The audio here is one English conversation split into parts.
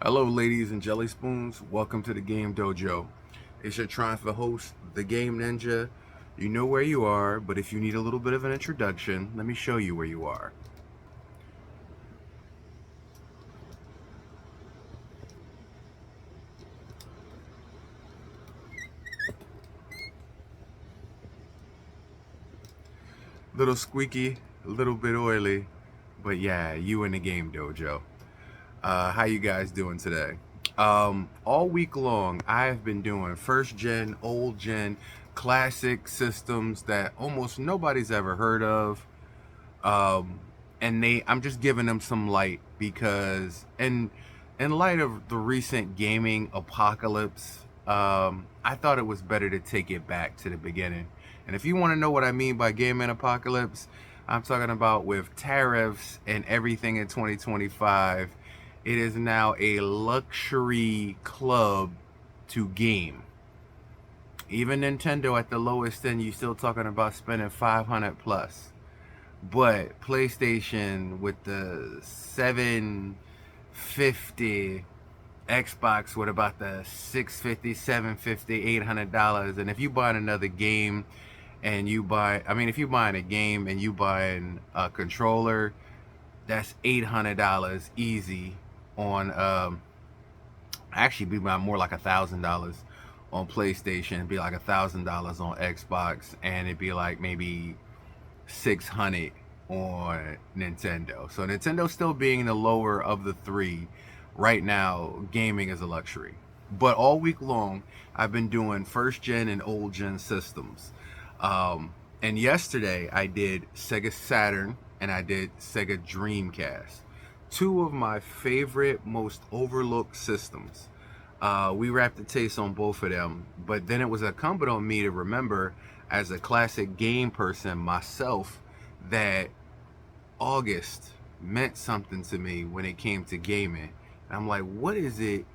Hello, ladies and jelly spoons. Welcome to the Game Dojo. It's your triumphant host, the Game Ninja. You know where you are, but if you need a little bit of an introduction, let me show you where you are. Little squeaky, a little bit oily, but yeah, you in the Game Dojo. How you guys doing today? All week long, I've been doing first gen, old gen, classic systems that almost nobody's ever heard of. um, and I'm just giving them some light because in light of the recent gaming apocalypse, I thought it was better to take it back to the beginning. And if you want to know what I mean by gaming apocalypse, I'm talking about with tariffs and everything in 2025. It is now a luxury club to game. Even Nintendo at the lowest end, you still talking about spending 500 plus. But PlayStation with the 750, Xbox with about the 650, 750, $800. And if you buy another game and you buy, I mean, if you buying a game and you buying a controller, that's $800 easy on, actually be about more like $1,000 on PlayStation, it'd be like $1,000 on Xbox, and it'd be like maybe 600 on Nintendo. So Nintendo still being the lower of the three. Right now, gaming is a luxury. But all week long, I've been doing first gen and old gen systems. And yesterday, I did Sega Saturn and I did Sega Dreamcast. Two of my favorite, most overlooked systems. We wrapped the taste on both of them, but then it was incumbent on me to remember, as a classic game person myself, that August meant something to me when it came to gaming. And I'm like, what is it?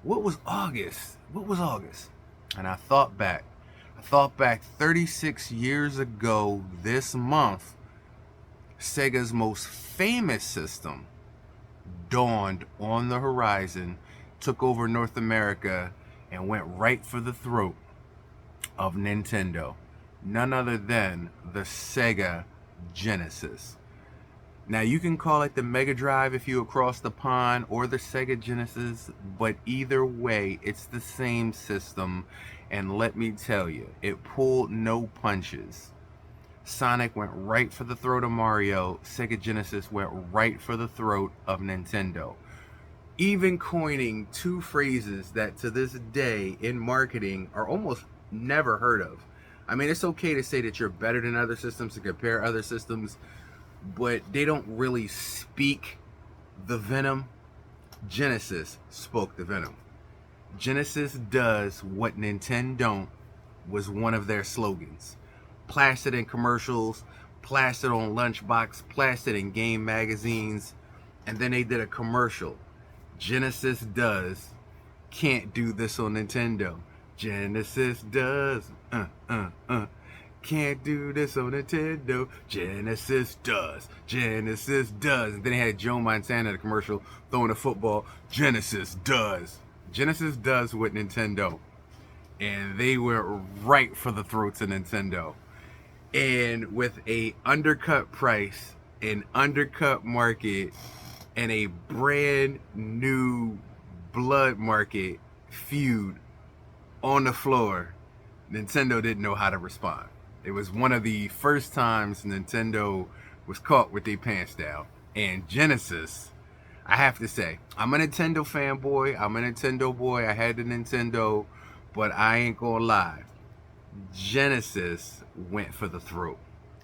What was August? What was August? And I thought back. 36 years ago this month, Sega's most famous system dawned on the horizon, took over North America, and went right for the throat of Nintendo. None other than the Sega Genesis. Now, you can call it the Mega Drive if you across the pond, or the Sega Genesis, but either way, it's the same system. And let me tell you, it pulled no punches. Sonic went right for the throat of Mario. Sega Genesis went right for the throat of Nintendo. Even coining two phrases that to this day in marketing are almost never heard of. I mean, it's okay to say that you're better than other systems, to compare other systems, but they don't really speak the venom. Genesis spoke the venom. Genesis does what Nintendo don't was one of their slogans. Plastered in commercials, plastered on lunchbox, plastered in game magazines, and then they did a commercial. Genesis does. Can't do this on Nintendo. Genesis does. Can't do this on Nintendo. Genesis does. Genesis does. And then they had Joe Montana in the commercial throwing a football. Genesis does. Genesis does what Nintendo. And they were right for the throats of Nintendo. And with a undercut price, an undercut market, and a brand new blood market feud on the floor, Nintendo didn't know how to respond. It was one of the first times Nintendo was caught with their pants down. And Genesis, I have to say, I'm a Nintendo fanboy. I'm a Nintendo boy. I had the Nintendo, but I ain't gonna lie. Genesis went for the throat.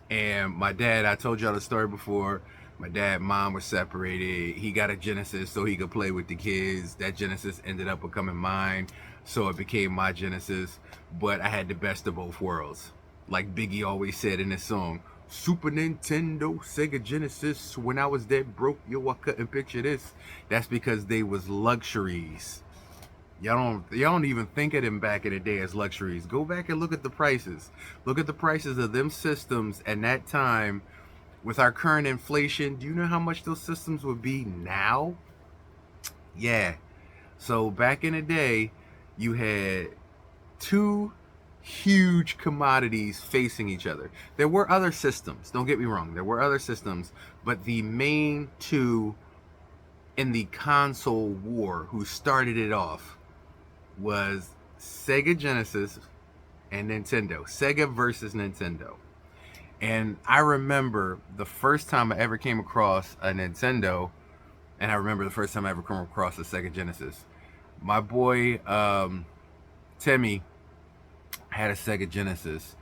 And my dad, I told y'all the story before. My dad and mom were separated. He got a Genesis so he could play with the kids. That Genesis ended up becoming mine, so it became my Genesis. But I had the best of both worlds. Like Biggie always said in his song, Super Nintendo, Sega Genesis. When I was dead broke, yo, I couldn't picture this. That's because they was luxuries. Y'all don't even think of them back in the day as luxuries. Go back and look at the prices. Look at the prices of them systems at that time. With our current inflation, do you know how much those systems would be now? Yeah. So back in the day, you had two huge commodities facing each other. There were other systems, don't get me wrong, there were other systems, but the main two in the console war who started it off was Sega Genesis and Nintendo. Sega versus Nintendo. And I remember the first time I ever came across a Nintendo, and I remember the first time I ever came across a Sega Genesis. My boy Timmy had a Sega Genesis,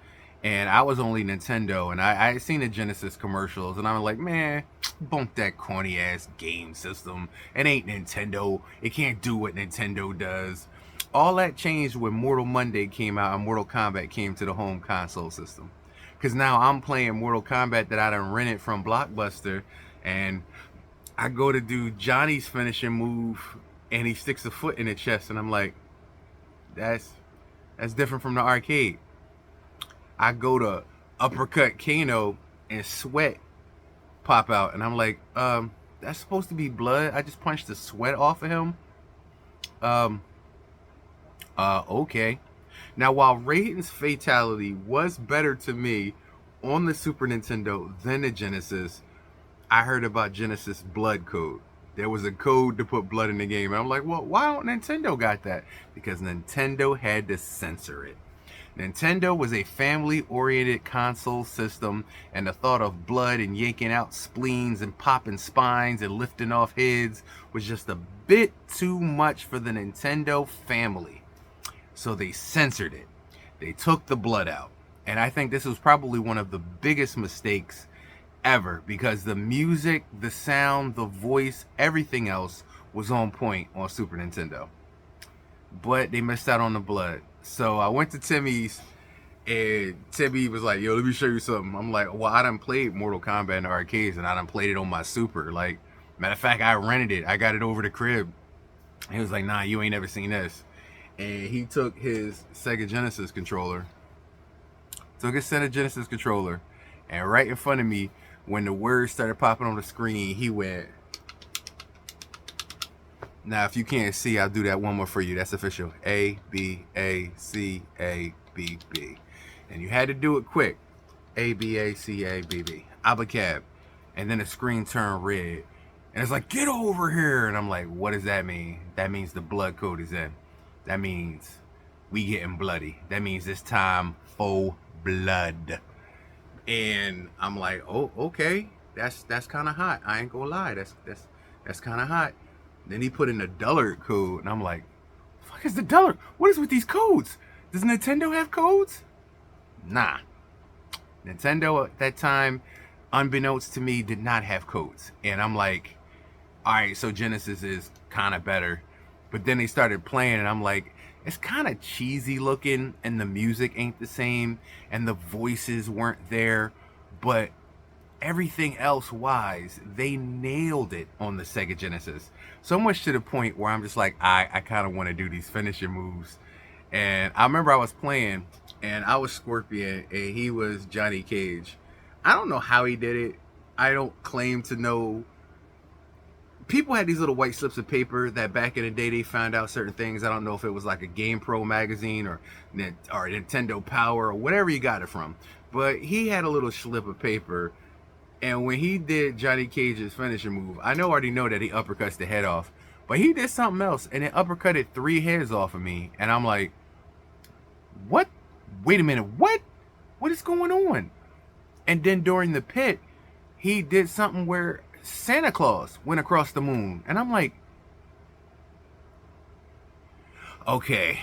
and I was only Nintendo, and I had seen the Genesis commercials, and I was like, man, bump that corny ass game system. It ain't Nintendo. It can't do what Nintendo does. All that changed when Mortal Monday came out and Mortal Kombat came to the home console system. Because now I'm playing Mortal Kombat that I done rented from Blockbuster, and I go to do Johnny's finishing move, and he sticks a foot in the chest, and I'm like, that's different from the arcade. I go to uppercut Kano, and sweat pop out, and I'm like, that's supposed to be blood. I just punched the sweat off of him. Um, okay. Now, while Raiden's fatality was better to me on the Super Nintendo than the Genesis, I heard about Genesis blood code. There was a code to put blood in the game. And I'm like, well, why don't Nintendo got that? Because Nintendo had to censor it. Nintendo was a family-oriented console system, and the thought of blood and yanking out spleens and popping spines and lifting off heads was just a bit too much for the Nintendo family. So they censored it. They took the blood out. And I think this was probably one of the biggest mistakes ever, because the music, the sound, the voice, everything else was on point on Super Nintendo. But they missed out on the blood. So I went to Timmy's, and Timmy was like, yo, let me show you something. I'm like, well, I done played Mortal Kombat in the arcades, and I done played it on my Super. Like, matter of fact, I rented it. I got it over the crib. He was like, nah, you ain't never seen this. And he took his Sega Genesis controller, and right in front of me, when the words started popping on the screen, he went. Now, if you can't see, I'll do that one more for you. That's official. A, B, A, C, A, B, B. And you had to do it quick. A, B, A, C, A, B, B. Abacab. And then the screen turned red. And it's like, get over here. And I'm like, what does that mean? That means the blood code is in. That means we getting bloody. That means it's time for blood. And I'm like, oh, okay. That's kind of hot. I ain't gonna lie. That's kind of hot. Then he put in a Dullard code, and I'm like, fuck is the Dullard? What is with these codes? Does Nintendo have codes? Nah. Nintendo at that time, unbeknownst to me, did not have codes. And I'm like, all right, so Genesis is kind of better. But then they started playing, and I'm like, it's kind of cheesy looking, and the music ain't the same, and the voices weren't there. But everything else wise, they nailed it on the Sega Genesis. So much to the point where I'm just like, I kind of want to do these finishing moves. And I remember I was playing, and I was Scorpion, and he was Johnny Cage. I don't know how he did it. I don't claim to know. People had these little white slips of paper that back in the day they found out certain things. I don't know if it was like a Game Pro magazine or Nintendo Power or whatever you got it from. But he had a little slip of paper, and when he did Johnny Cage's finishing move, I already know that he uppercuts the head off, but he did something else, and it uppercutted 3 heads off of me, and I'm like, what? Wait a minute, what? What is going on? And then during the pit, he did something where Santa Claus went across the moon, and I'm like, okay,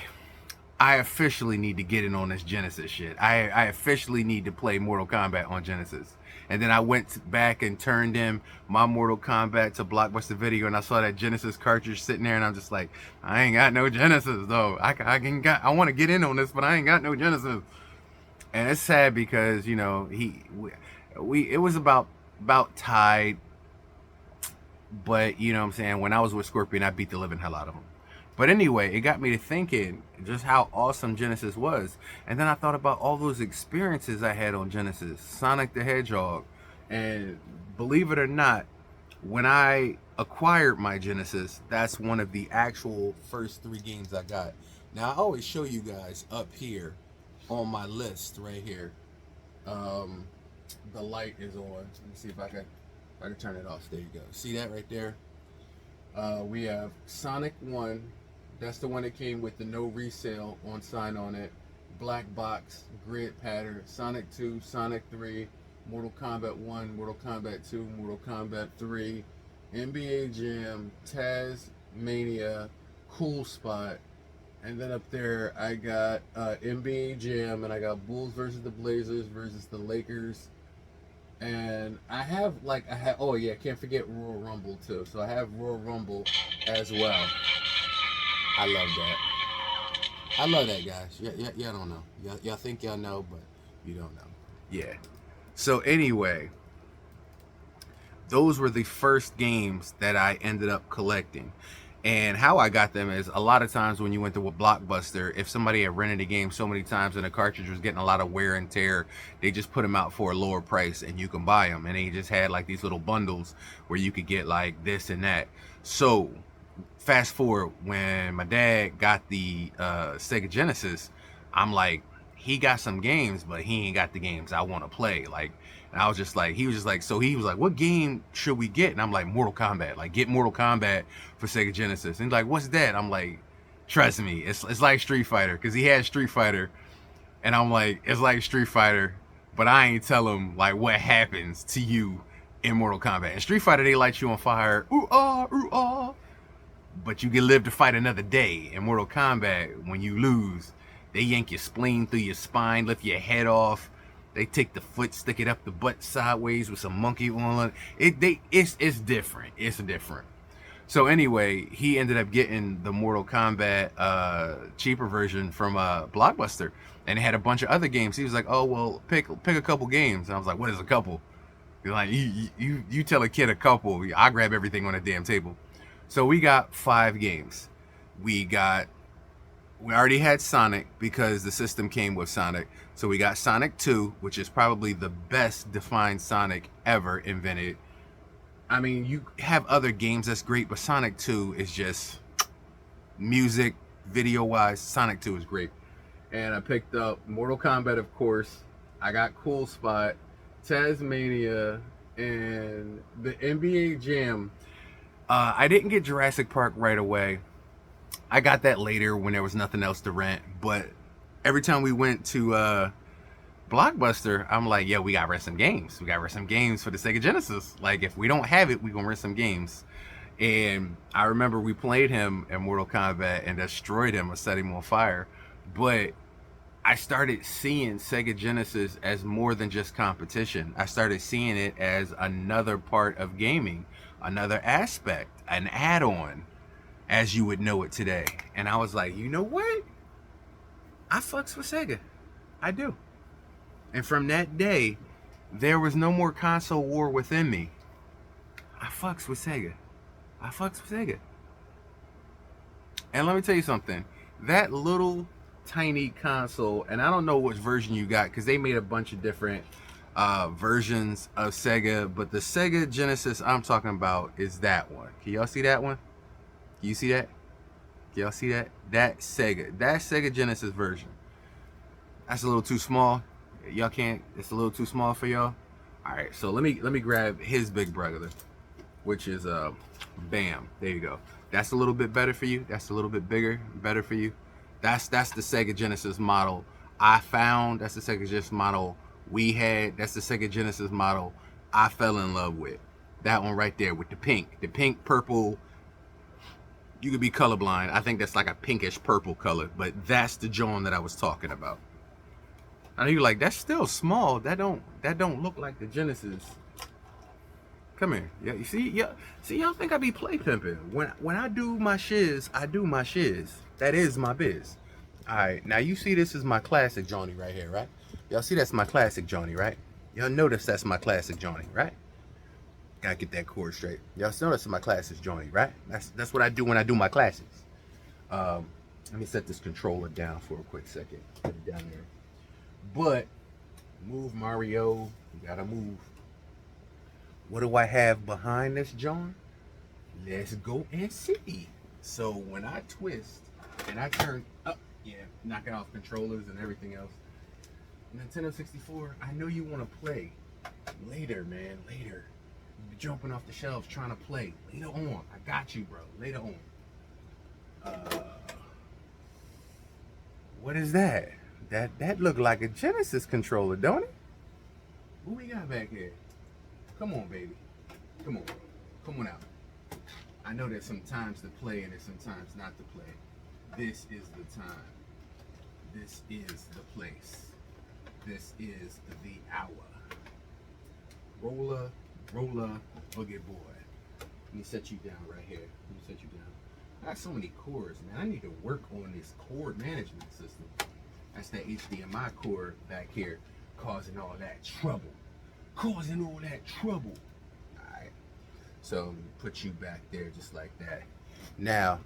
I officially need to get in on this Genesis shit. I officially need to play Mortal Kombat on Genesis. And then I went back and turned in my Mortal Kombat to Blockbuster Video, and I saw that Genesis cartridge sitting there, and I'm just like, I ain't got no Genesis though. I want to get in on this, but I ain't got no Genesis. And it's sad because, you know, it was about tied, but you know what I'm saying, when I was with Scorpion, I beat the living hell out of him. But anyway, it got me to thinking just how awesome Genesis was. And then I thought about all those experiences I had on Genesis, Sonic the Hedgehog. And believe it or not, when I acquired my Genesis, that's one of the actual first 3 games I got. Now I always show you guys up here on my list right here. Um, the light is on. Let me see if I can turn it off. There you go. See that right there? We have Sonic 1. That's the one that came with the no resale on sign on it. Black box, grid pattern. Sonic 2, Sonic 3, Mortal Kombat 1, Mortal Kombat 2, Mortal Kombat 3, NBA Jam, Tasmania, Cool Spot. And then up there, I got NBA Jam, and I got Bulls versus the Blazers versus the Lakers. And I have oh yeah, can't forget Royal Rumble too. So I have Royal Rumble as well. I love that. I love that, guys. Y'all don't know. Y'all think y'all know, but you don't know. Yeah. So anyway, those were the first games that I ended up collecting. And how I got them is a lot of times when you went to a Blockbuster, if somebody had rented a game so many times and the cartridge was getting a lot of wear and tear, they just put them out for a lower price and you can buy them. And they just had like these little bundles where you could get like this and that. So fast forward, when my dad got the Sega Genesis, I'm like, he got some games, but he ain't got the games I want to play. Like, and I was just like, he was just like, so he was like, what game should we get? And I'm like, Mortal Kombat. Like, get Mortal Kombat for Sega Genesis. And he's like, what's that? I'm like, trust me, it's like Street Fighter, because he had Street Fighter. And I'm like, it's like Street Fighter, but I ain't tell him like what happens to you in Mortal Kombat. In Street Fighter, they light you on fire, ooh ah, ooh ah, but you can live to fight another day. In Mortal Kombat, when you lose, they yank your spleen through your spine, lift your head off. They take the foot, stick it up the butt sideways with some monkey oil. It's different. It's different. So anyway, he ended up getting the Mortal Kombat cheaper version from Blockbuster, and it had a bunch of other games. He was like, "Oh well, pick a couple games." And I was like, "What is a couple?" He's like, "You tell a kid a couple. I grab everything on the damn table." So we got 5 games. We already had Sonic because the system came with Sonic. So we got Sonic 2, which is probably the best defined Sonic ever invented. I mean, you have other games that's great, but Sonic 2 is just music, video-wise. Sonic 2 is great. And I picked up Mortal Kombat, of course. I got Cool Spot, Tasmania, and the NBA Jam. I didn't get Jurassic Park right away. I got that later when there was nothing else to rent. But every time we went to Blockbuster, I'm like, yo, we got to rent some games. We got to rent some games for the Sega Genesis. Like, if we don't have it, we going to rent some games. And I remember we played him in Mortal Kombat and destroyed him or set him on fire. But I started seeing Sega Genesis as more than just competition. I started seeing it as another part of gaming, another aspect, an add-on, as you would know it today. And I was like, you know what? I fucks with Sega. I do. And from that day, there was no more console war within me. I fucks with Sega. I fucks with Sega. And let me tell you something. That little tiny console, and I don't know which version you got, because they made a bunch of different versions of Sega, but the Sega Genesis I'm talking about is that one. Can y'all see that one? Can you see that? Can y'all see that? That Sega Genesis version. That's a little too small. Y'all can't. It's a little too small for y'all. All right, so let me grab his big brother, which is bam. There you go. That's a little bit better for you. That's a little bit bigger, better for you. That's the Sega Genesis model I found. That's the Sega Genesis model we had. That's the Sega Genesis model I fell in love with. That one right there with the pink, purple. You could be colorblind. I think that's like a pinkish purple color, but that's the John that I was talking about. I know you're like, that's still small. That don't look like the Genesis. Come here. Yeah, you see, y'all think I be play pimping. When I do my shiz, I do my shiz. That is my biz. Alright, now you see this is my classic Johnny right here, right? Y'all see that's my classic Johnny, right? Y'all notice that's my classic Johnny, right? Gotta get that chord straight. Y'all notice my classics Johnny, right? That's what I do when I do my classics. Let me set this controller down for a quick second. Put it down there. But move, Mario. You gotta move. What do I have behind this, John? Let's go and see. So when I twist and I turn up, yeah, knocking off controllers and everything else. Nintendo 64, I know you want to play. Later, man, later. You're jumping off the shelves trying to play. Later on. I got you, bro. Later on. What is that? That looked like a Genesis controller, don't it? What we got back here? Come on, baby. Come on. Come on out. I know there's some times to play and there's some times not to play. This is the time. This is the place. This is the hour. Roller, boogie boy. Let me set you down right here. Let me set you down. I got so many cords, man. I need to work on this cord management system. That's that HDMI cord back here causing all that trouble. Causing all that trouble. Alright. So let me put you back there just like that. Now,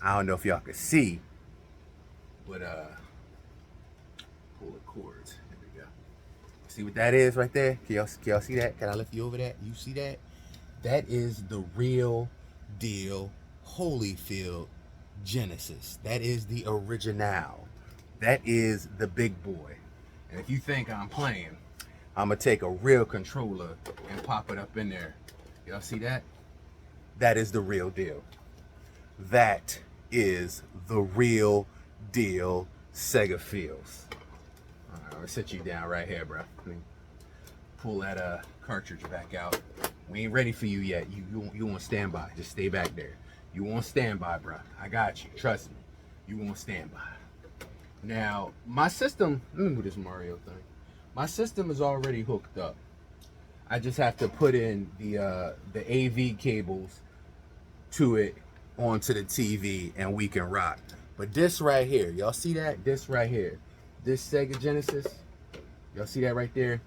I don't know if y'all can see, but pull the cords. There we go. See what that is right there? Can y'all see that? Can I lift you over that? You see that? That is the real deal Holyfield Genesis. That is the original. That is the big boy. And if you think I'm playing, I'm gonna take a real controller and pop it up in there. Y'all see that? That is the real deal. That is the real deal Sega feels. All right, I'm gonna sit you down right here, bro. Let me pull that cartridge back out. We ain't ready for you yet. You want standby. Just stay back there. You want standby, bro. I got you. Trust me. You want standby. Now, my system, let me move this Mario thing. My system is already hooked up. I just have to put in the AV cables to it onto the TV and we can rock. But this right here, y'all see that? This right here, this Sega Genesis, y'all see that right there?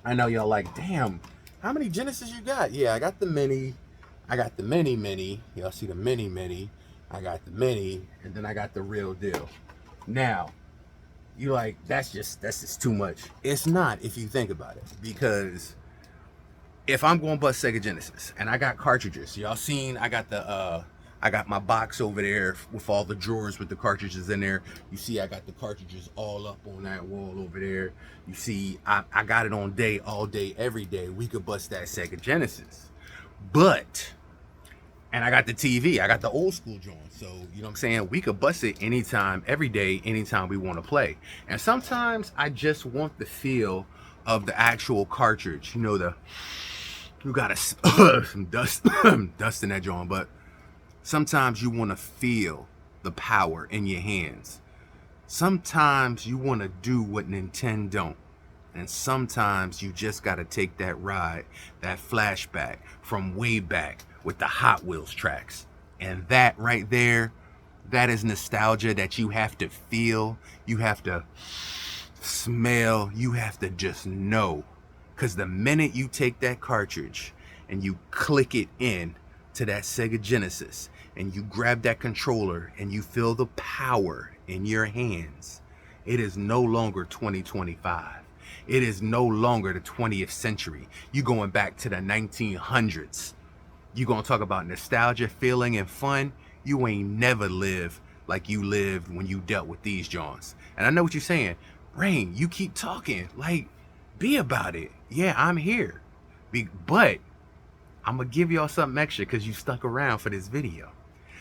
I know y'all like, damn, how many Genesis you got? Yeah, I got the mini. I got the mini. Y'all see the mini. I got the mini, and then I got the real deal. Now, you like, that's just too much. It's not if you think about it, because if I'm going to bust Sega Genesis and I got cartridges, y'all seen I got my box over there with all the drawers with the cartridges in there. You see I got the cartridges all up on that wall over there. You see I got it on all day, every day. We could bust that Sega Genesis. But, and I got the TV, I got the old school joint. So, you know what I'm saying? We could bust it anytime, every day, anytime we want to play. And sometimes I just want the feel of the actual cartridge. You know, you got some dust, dust in that joint, but sometimes you want to feel the power in your hands. Sometimes you want to do what Nintendo don't. And sometimes you just got to take that ride, that flashback from way back with the Hot Wheels tracks. And that right there, that is nostalgia that you have to feel. You have to smell. You have to just know. Because the minute you take that cartridge and you click it in to that Sega Genesis and you grab that controller and you feel the power in your hands, it is no longer 2025. It is no longer the 20th century. You going back to the 1900s. You gonna talk about nostalgia, feeling, and fun. You ain't never lived like you lived when you dealt with these Johns. And I know what you're saying. Rain, you keep talking. Like, be about it. Yeah, I'm here. But I'm gonna give y'all something extra because you stuck around for this video.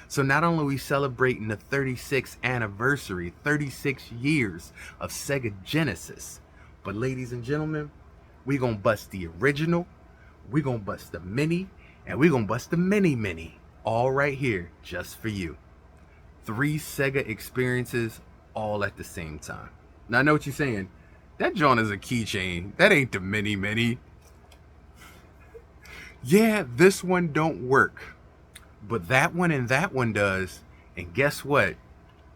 So not only are we celebrating the 36th anniversary, 36 years of Sega Genesis, but ladies and gentlemen, we gonna bust the original, we gonna bust the mini, and we gonna bust the mini, all right here, just for you. 3 Sega experiences, all at the same time. Now I know what you're saying. That joint is a keychain. That ain't the mini. Yeah, this one don't work. But that one and that one does. And guess what?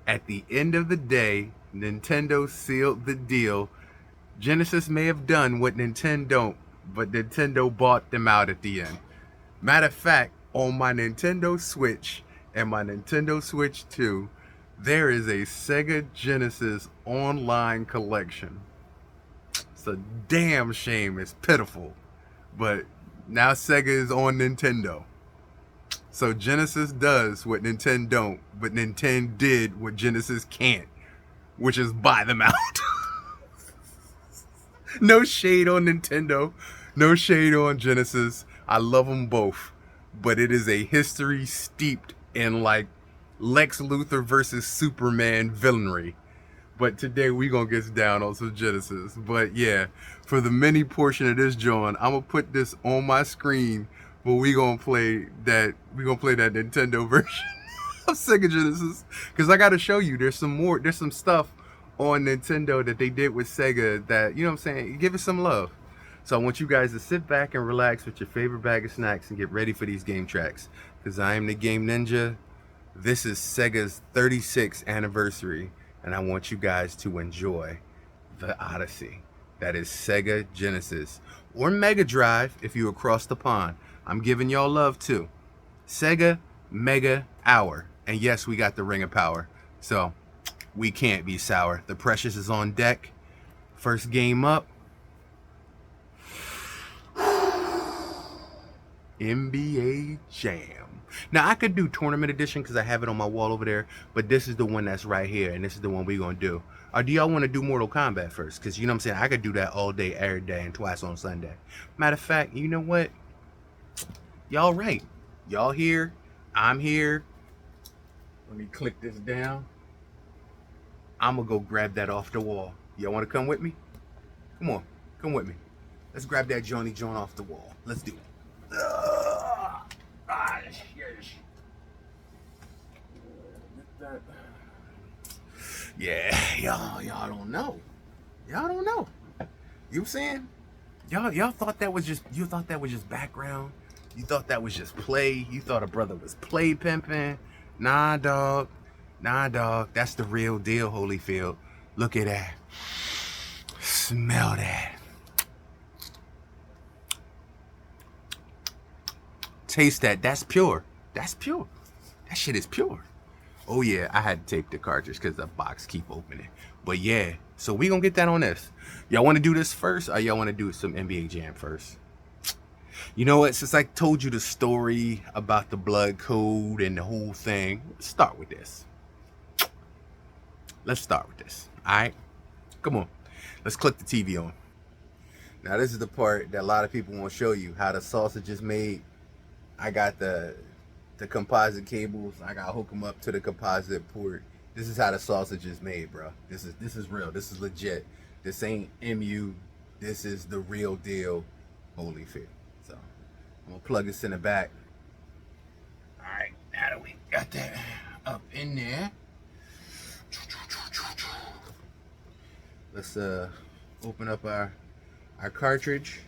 At the end of the day, Nintendo sealed the deal. Genesis may have done what Nintendo don't, but Nintendo bought them out at the end. Matter of fact, on my Nintendo Switch and my Nintendo Switch 2, there is a Sega Genesis online collection. It's a damn shame. It's pitiful. But now Sega is on Nintendo. So Genesis does what Nintendo don't, but Nintendo did what Genesis can't, which is buy them out. No shade on Nintendo, no shade on Genesis. I love them both, but it is a history steeped in like Lex Luthor versus Superman villainry. But today we gonna get down on some Genesis. But yeah, for the mini portion of this, John, I'm gonna put this on my screen, but we gonna play that Nintendo version of Sega Genesis, because I gotta show you there's some stuff on Nintendo that they did with Sega that, you know what I'm saying, give it some love. So I want you guys to sit back and relax with your favorite bag of snacks and get ready for these game tracks, because I am the Game Ninja. This is Sega's 36th anniversary, and I want you guys to enjoy the Odyssey. That is Sega Genesis, or Mega Drive if you across the pond. I'm giving y'all love too. Sega Mega Hour. And yes, we got the Ring of Power. So we can't be sour. The Precious is on deck. First game up. NBA Jam. Now I could do Tournament Edition because I have it on my wall over there, but this is the one that's right here, and this is the one we're gonna do. Or do y'all want to do Mortal Kombat first? Because you know what I'm saying, I could do that all day, every day, and twice on Sunday. Matter of fact, you know what? Y'all right. Y'all here. I'm here. Let me click this down. I'm gonna go grab that off the wall. Y'all want to come with me? Come on, come with me. Let's grab that Johnny John off the wall. Let's do it. Yeah, y'all don't know. Y'all don't know. You saying? Y'all thought that was just background. You thought that was just play. You thought a brother was play pimping. Nah, dog. Nah, dog. That's the real deal, Holyfield. Look at that. Smell that. Taste that. That's pure. That's pure. That shit is pure. Oh yeah, I had to tape the cartridge because the box keep opening. But yeah, so we gonna get that on this. Y'all want to do this first, or y'all want to do some NBA Jam first? You know what? Since I told you the story about the blood code and the whole thing, let's start with this. Let's start with this. All right, come on. Let's click the TV on. Now this is the part that a lot of people won't show you how the sausage is made. I got the composite cables. I gotta hook them up to the composite port. This is how the sausage is made, bro. This is real. This is legit. This ain't MU. This is the real deal. Holyfield. So I'm gonna plug this in the back. All right, now that we got that up in there, let's open up our cartridge.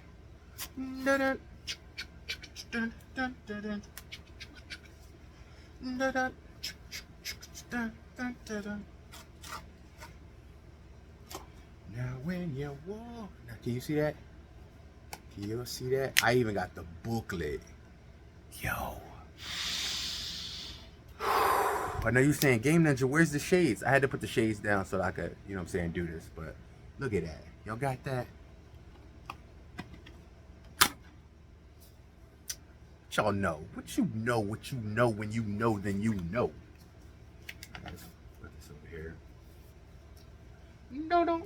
Dun-dun. Dun, dun, dun. Dun, dun. Dun, dun, dun, dun. Now when you walk, now can you see that? Can you see that? I even got the booklet. Yo. I know you saying, Game Ninja, where's the shades? I had to put the shades down so that I could, you know what I'm saying, do this. But look at that. Y'all got that? Y'all know. What you know when you know, then you know. Let's put this over here. No.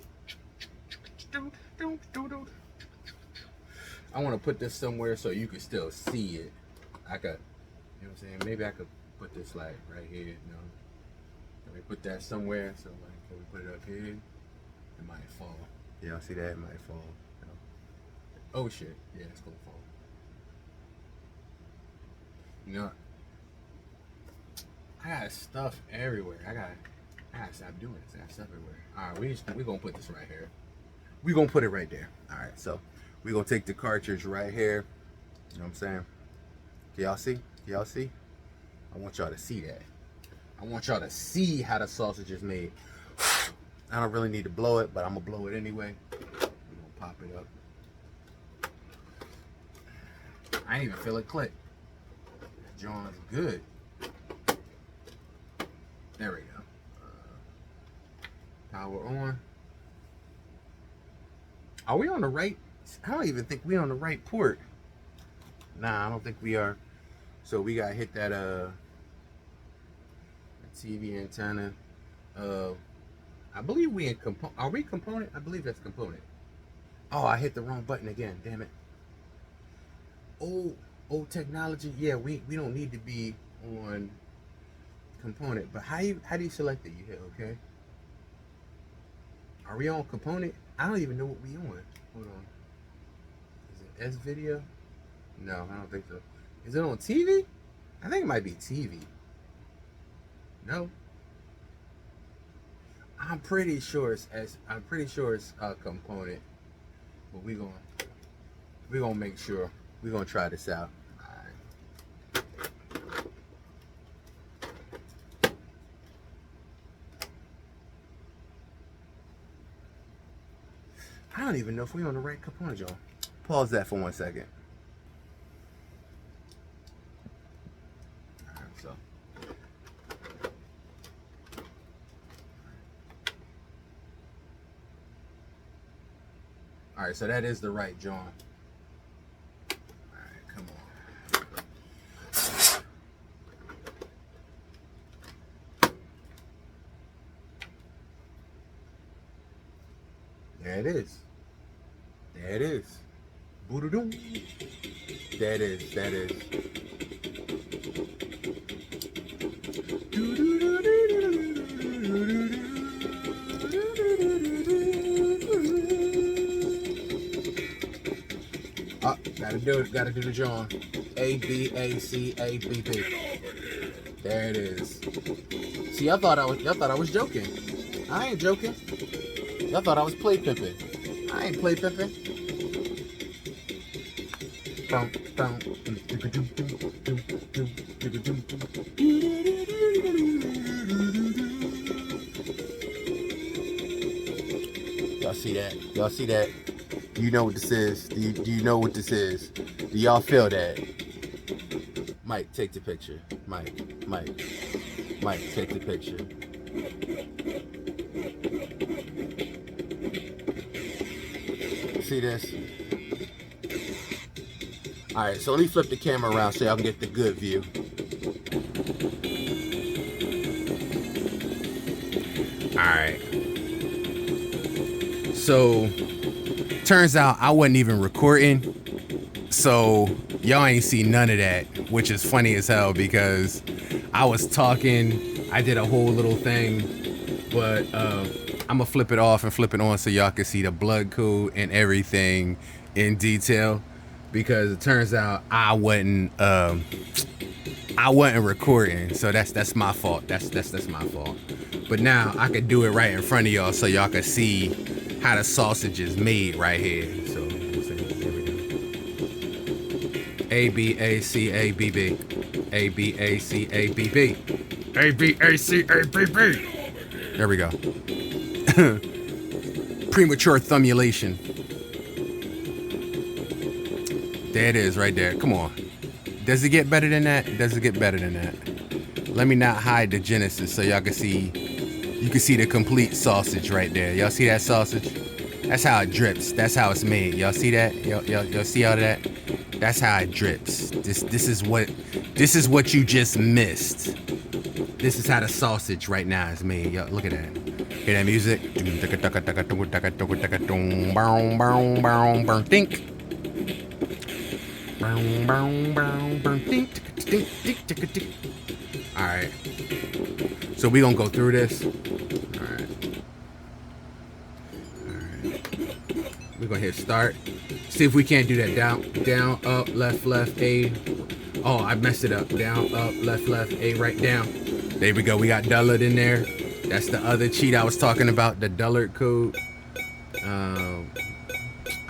I want to put this somewhere so you can still see it. I could, you know what I'm saying? Maybe I could put this like right here, you know. Let me put that somewhere. So like, can we put it up here? It might fall. Y'all see that? It might fall. You know? Oh shit. Yeah, it's gonna fall. You know, I got stuff everywhere. I gotta stop doing this. I got stuff everywhere. All right, we gonna put this right here. We gonna put it right there. All right, so we gonna take the cartridge right here. You know what I'm saying? Can y'all see? Can y'all see? I want y'all to see that. I want y'all to see how the sausage is made. I don't really need to blow it, but I'm gonna blow it anyway. We're gonna pop it up. I ain't even feel it click. John's good. There we go. Power on. Are we on the right? I don't even think we're on the right port. Nah, I don't think we are. So we gotta hit that TV antenna. I believe we in component. Are we component? I believe that's component. Oh, I hit the wrong button again. Damn it. Old technology. Yeah, we don't need to be on component. But how do you select it? You hit okay. Are we on component? I don't even know what we on. Hold on. Is it S video? No, I don't think so. Is it on TV? I think it might be TV. No. I'm pretty sure it's a component. But we're gonna make sure. We're gonna try this out. Alright. I don't even know if we're on the right component, y'all. Pause that for 1 second. Alright, so. Alright, so that is the right John. Alright, come on. There it is. There it is. Boo-doo-doo. There it is. That is. Oh, gotta do the John. A B A C A B B. There it is. See, y'all thought I was joking. I ain't joking. Y'all thought I was play pimping. I ain't play pimping. Y'all see that? Y'all see that? Do you know what this is? Do you know what this is? Do y'all feel that? Mike, take the picture. Mike, take the picture. See this? Alright, so let me flip the camera around so y'all can get the good view. Alright. So, turns out I wasn't even recording. So, y'all ain't see none of that, which is funny as hell because I was talking, I did a whole little thing, but I'm gonna flip it off and flip it on so y'all can see the blood code and everything in detail, because it turns out I wasn't recording, so that's my fault. That's my fault. But now I could do it right in front of y'all so y'all can see how the sausage is made right here. So there we go. A B A C A B B. A B A C A B B. A B A C A B B. There we go. Premature thumulation. There it is right there. Come on. Does it get better than that? Does it get better than that? Let me not hide the Genesis so y'all can see. You can see the complete sausage right there. Y'all see that sausage? That's how it drips. That's how it's made. Y'all see that? Y'all see all of that? That's how it drips. This is what you just missed. This is how the sausage right now is made. Y'all look at that. Hear that music? Alright. So we gonna go through this. Alright. We're gonna hit start. See if we can't do that. Down, up, left, A. Oh, I messed it up. Down, up, left, A, right, down. There we go. We got dullard in there. That's the other cheat I was talking about, the dullard code. I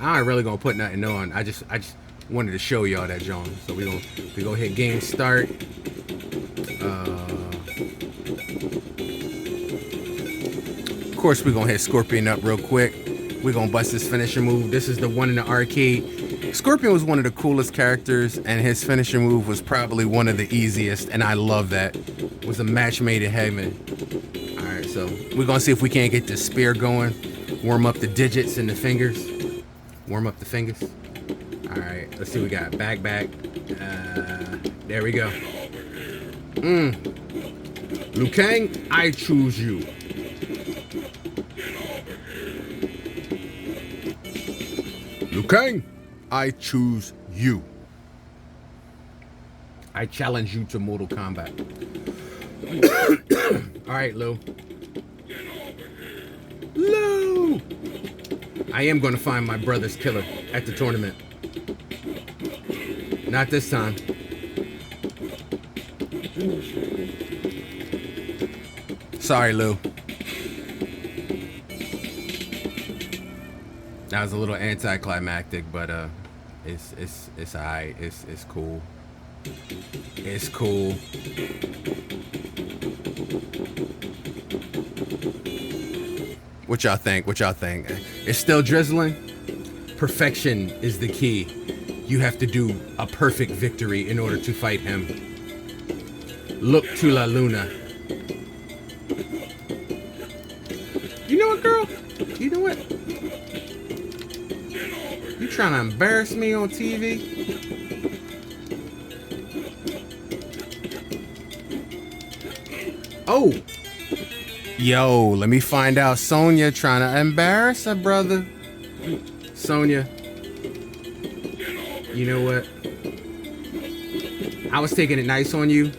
ain't really gonna put nothing on. I just wanted to show y'all that, John. So we go hit game start. Of course, we're gonna hit Scorpion up real quick. We're gonna bust his finisher move. This is the one in the arcade. Scorpion was one of the coolest characters, and his finisher move was probably one of the easiest, and I love that. It was a match made in heaven. Alright, so we're gonna see if we can't get the spear going. Warm up the digits and the fingers. Warm up the fingers. Alright, let's see what we got. Back. There we go. Liu Kang, I choose you. Liu Kang, I choose you. I challenge you to Mortal Kombat. Alright, Lou. Lou! I am going to find my brother's killer at the tournament. Not this time. Sorry, Lou. That was a little anticlimactic, but it's alright. It's cool. It's cool. What y'all think? What y'all think? It's still drizzling? Perfection is the key. You have to do a perfect victory in order to fight him. Look to La Luna. You know what, girl? You know what? You trying to embarrass me on TV? Oh! Yo, let me find out Sonya trying to embarrass her brother. Sonya, you know what? I was taking it nice on you.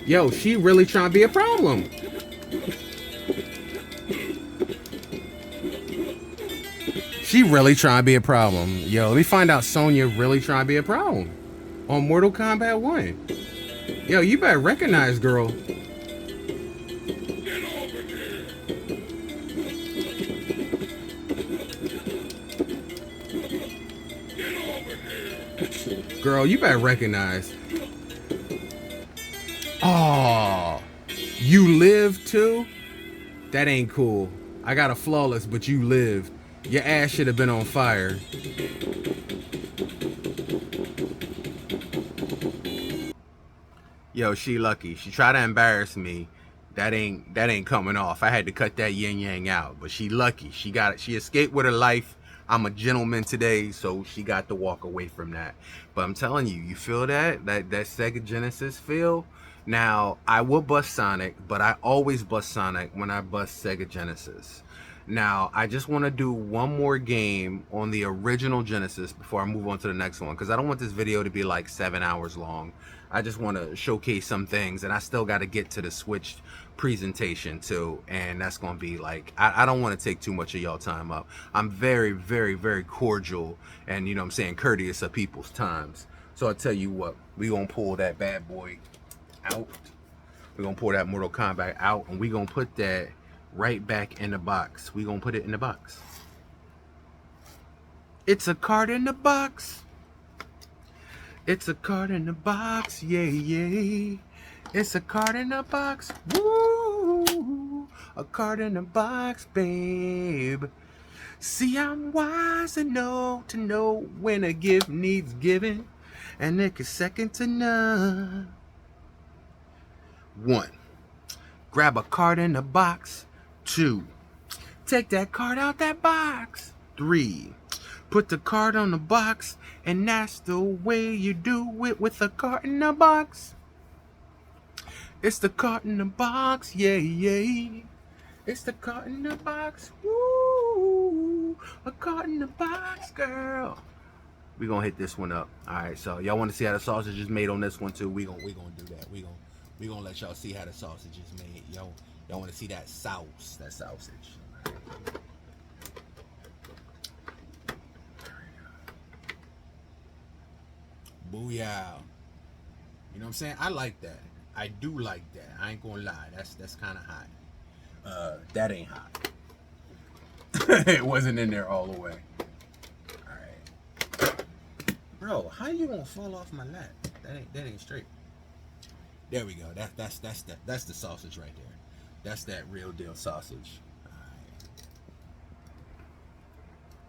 Yo, she really trying to be a problem. She really trying to be a problem. Yo, let me find out Sonya really trying to be a problem on Mortal Kombat 1. Yo, you better recognize, girl. Girl, you better recognize. Oh, you live too? That ain't cool. I got a flawless, but you lived. Your ass should have been on fire. Yo, she lucky. She tried to embarrass me. That ain't coming off. I had to cut that yin yang out. But she lucky. She got it. She escaped with her life. I'm a gentleman today, so she got to walk away from that. But I'm telling you, you feel that Sega Genesis feel? Now, I will bust Sonic, but I always bust Sonic when I bust Sega Genesis. Now, I just want to do one more game on the original Genesis before I move on to the next one, because I don't want this video to be like 7 hours long. I just want to showcase some things, and I still got to get to the Switch presentation too, and that's going to be like, I don't want to take too much of y'all time up. I'm very, very, very cordial and, you know what I'm saying, courteous of people's times. So I'll tell you what, we going to pull that bad boy out. We're going to pull that Mortal Kombat out, and we're going to put that right back in the box. We're going to put it in the box. It's a card in the box. It's a card in the box. Yay, yay. It's a card in the box. Woo! A card in the box, babe. See, I'm wise enough to know when a gift needs giving, and it is second to none. 1. Grab a card in the box. 2. Take that card out that box. 3. Put the card on the box, and that's the way you do it with a card in the box. It's the card in the box, yay, yay. It's the card in the box, woo. A card in the box, girl. We gonna hit this one up. All right, so y'all want to see how the sausage is made on this one too? We gonna do that. We gonna let y'all see how the sausage is made. Y'all want to see that sauce, that sausage. Booyah. You know what I'm saying? I like that. I do like that. I ain't gonna lie. That's kind of hot. That ain't hot. It wasn't in there all the way. All right. Bro, how you gonna fall off my lap? That ain't straight. There we go. That's the sausage right there. That's that real deal sausage. All right.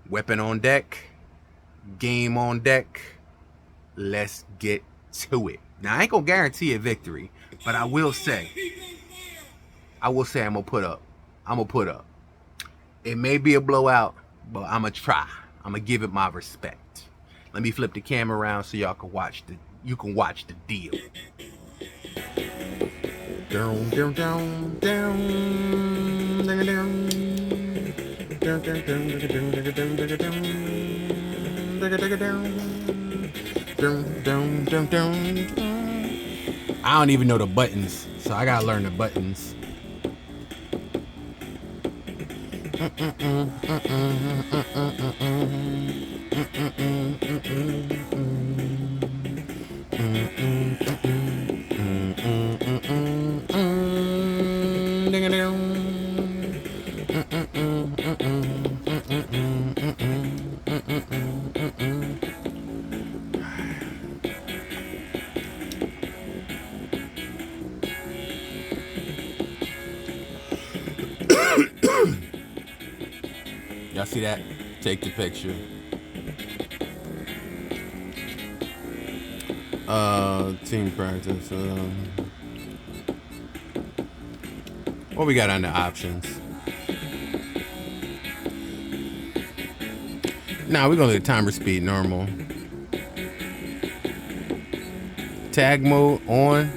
Weapon on deck. Game on deck. Let's get to it. Now I ain't gonna guarantee a victory, but I will say I'm gonna put up. I'm gonna put up. It may be a blowout, but I'm gonna try. I'm gonna give it my respect. Let me flip the camera around so y'all can watch the deal. Down, down, down, down, down, down. I don't even know the buttons, so I gotta learn the buttons. Y'all see that? Take the picture. Team practice. What we got on the options? Nah, we're gonna do timer speed normal. Tag mode on.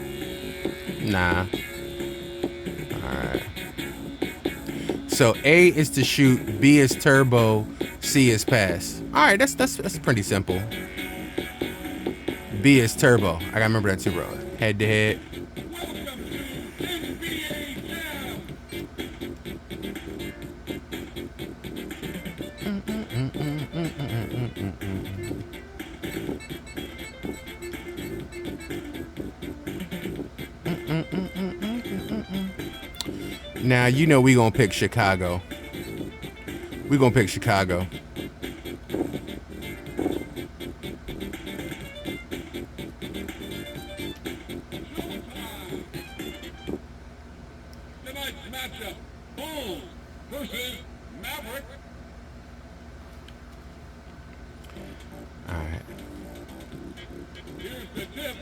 Nah. Alright. So A is to shoot, B is turbo, C is pass. Alright, that's pretty simple. B is turbo. I gotta remember that too, bro. Head to head. Now, you know we gonna pick Chicago. We gonna pick Chicago. Tonight's matchup, Bulls versus Maverick. All right. Here's the tip.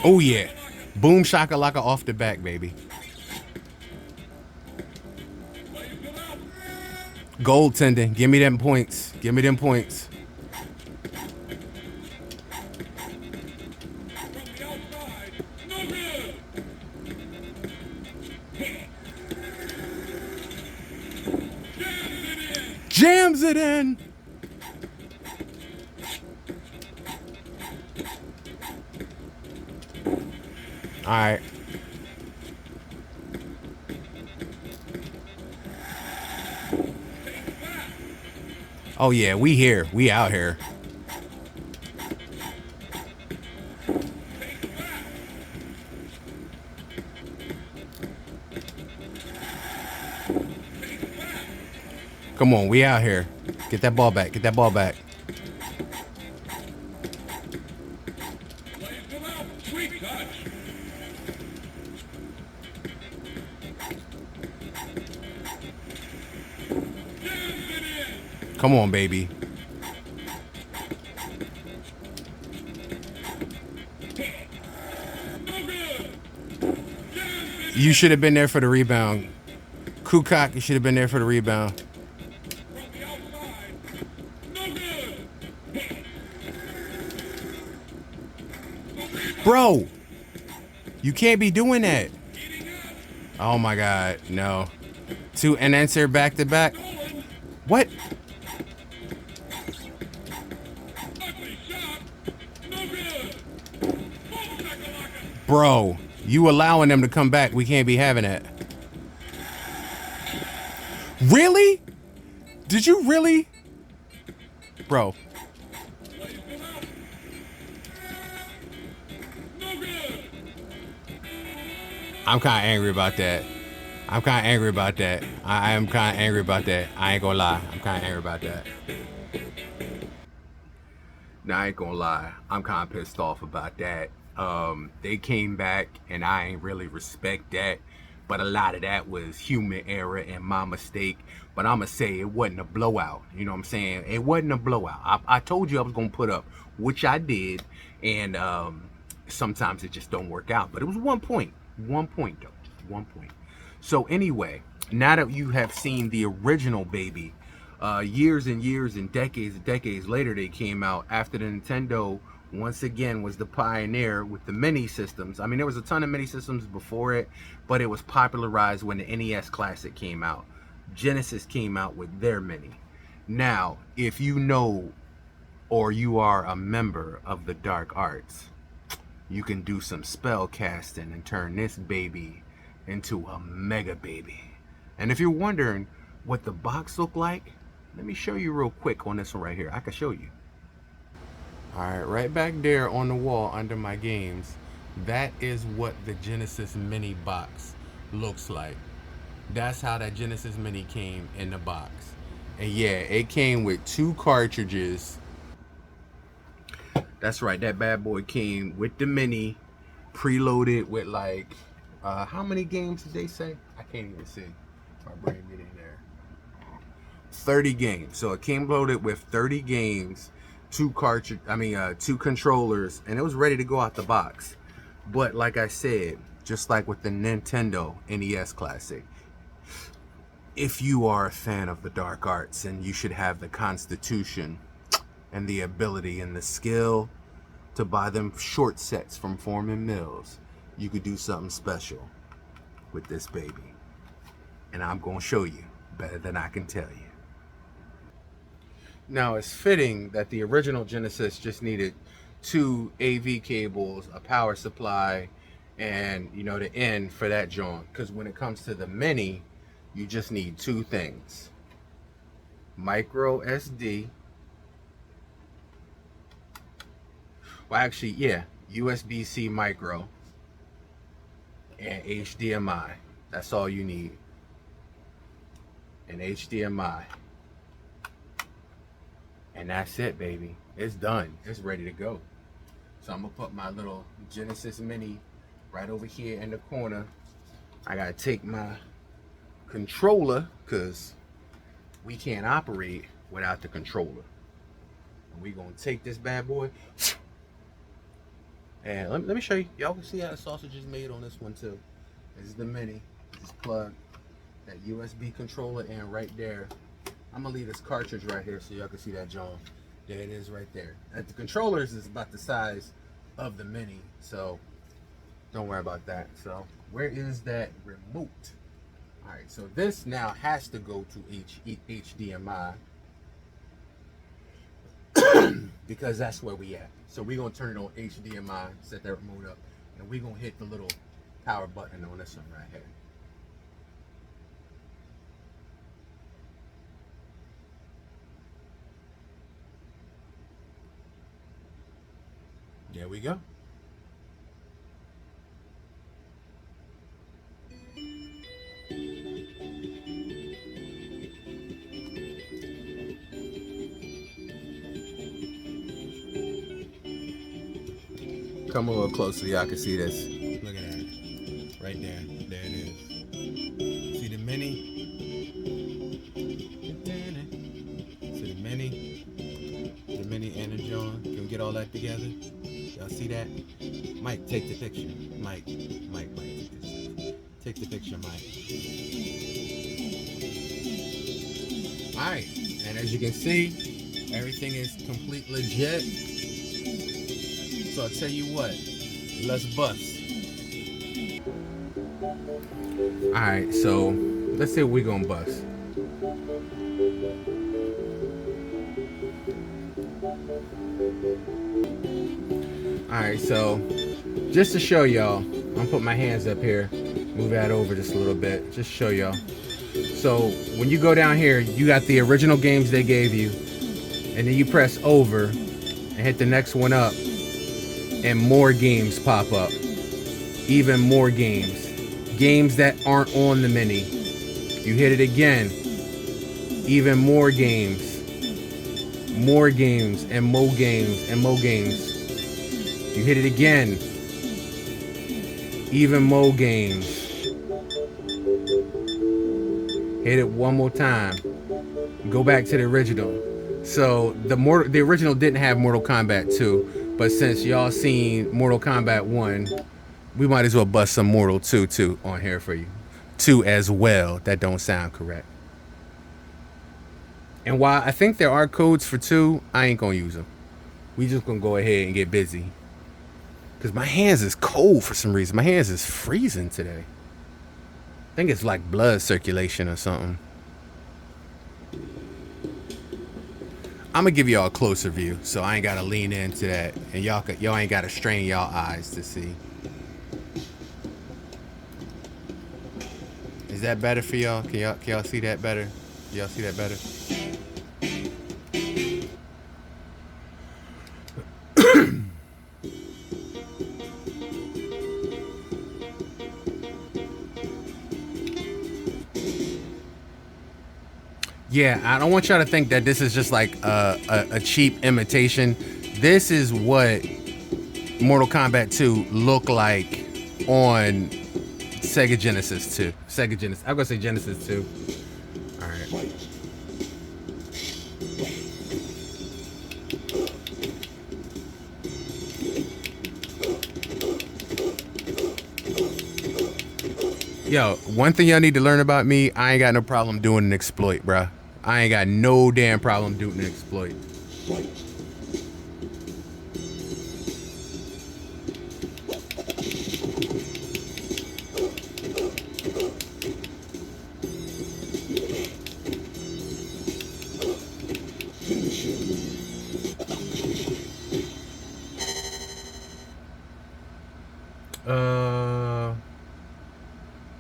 Oh yeah, boom shakalaka off the back, baby. Goaltending, give me them points. Give me them points. Jams it in. All right. Oh yeah, we here. We out here. Come on, we out here. Get that ball back. Get that ball back. Come on, baby. You should have been there for the rebound. Kukoc, you should have been there for the rebound. Bro, you can't be doing that. Oh my God, no. Two and answer back to back. What? Bro, you allowing them to come back. We can't be having that. Really? Did you really? Bro. I'm kind of angry about that. I'm kind of angry about that. I am kind of angry about that. I ain't gonna lie. I'm kind of angry about that. Now, I ain't gonna lie. I'm kind of pissed off about that. They came back, and I ain't really respect that. But a lot of that was human error and my mistake. But I'm going to say it wasn't a blowout. You know what I'm saying? It wasn't a blowout. I told you I was going to put up, which I did. And sometimes it just don't work out. But it was 1 point. 1 point, though. Just 1 point. So anyway, now that you have seen the original baby, years and years and decades later, they came out after the Nintendo once again was the pioneer with the mini systems. I mean, there was a ton of mini systems before it, but it was popularized when the NES Classic came out. Genesis came out with their mini. Now, if you know or you are a member of the dark arts, you can do some spell casting and turn this baby into a mega baby. And if you're wondering what the box looked like, let me show you real quick on this one right here. I can show you. All right, right back there on the wall under my games, that is what the Genesis Mini box looks like. That's how that Genesis Mini came in the box. And yeah, it came with 2 cartridges. That's right, that bad boy came with the Mini, preloaded with like, how many games did they say? I can't even see. My brain getting there. 30 games. So it came loaded with 30 games. 2 controllers, and it was ready to go out the box. But like I said, just like with the Nintendo NES Classic, if you are a fan of the dark arts, and you should have the constitution and the ability and the skill to buy them short sets from Foreman Mills, you could do something special with this baby. And I'm gonna show you better than I can tell you. Now, it's fitting that the original Genesis just needed 2 AV cables, a power supply, and, you know, the end for that joint. Because when it comes to the Mini, you just need 2 things. Micro SD. Well, actually, yeah, USB-C micro and HDMI. That's all you need. And HDMI. And that's it, baby. It's done. It's ready to go. So I'm gonna put my little Genesis Mini right over here in the corner. I gotta take my controller, because we can't operate without the controller. And we're gonna take this bad boy. And let me show you. Y'all can see how the sausage is made on this one too. This is the Mini. Just plug that USB controller in right there. I'm gonna leave this cartridge right here so y'all can see that, John. There it is right there. And the controllers is about the size of the Mini, so don't worry about that. So where is that remote? All right, so this now has to go to HDMI because that's where we at. So we're gonna turn it on HDMI, set that remote up, and we're gonna hit the little power button on this one right here. There we go. Come a little closer so y'all can see this. Look at that. Right there. There it is. See the Mini? See the Mini? The Mini and the John. Can we get all that together? Y'all see that? Mike, take the picture. Mike, take the picture, Mike. Alright, and as you can see, everything is complete legit. So I'll tell you what, let's bust. Alright, so let's see what we're gonna bust. Alright, so just to show y'all, I'm gonna put my hands up here, move that over just a little bit, just show y'all. So when you go down here, you got the original games they gave you, and then you press over and hit the next one up, and more games pop up. Even more games. Games that aren't on the Mini. You hit it again, even more games. More games and more games and more games. You hit it again, Even more games. Hit it one more time. Go back to the original. So the original didn't have Mortal Kombat 2, but since y'all seen Mortal Kombat 1, we might as well bust some Mortal 2 too on here for you. 2 as well. That don't sound correct. And while I think there are codes for 2, I ain't gonna use them. We just gonna go ahead and get busy. Cause my hands is cold for some reason. My hands is freezing today. I think it's like blood circulation or something. I'm gonna give y'all a closer view, so I ain't gotta lean into that, and y'all ain't gotta strain y'all eyes to see. Is that better for y'all? Can y'all see that better? Y'all see that better? Yeah, I don't want y'all to think that this is just like a cheap imitation. This is what Mortal Kombat 2 looked like on Sega Genesis 2. Sega Genesis. I'm gonna say Genesis 2. All right. Yo, one thing y'all need to learn about me, I ain't got no problem doing an exploit, bruh. I ain't got no damn problem doing an exploit.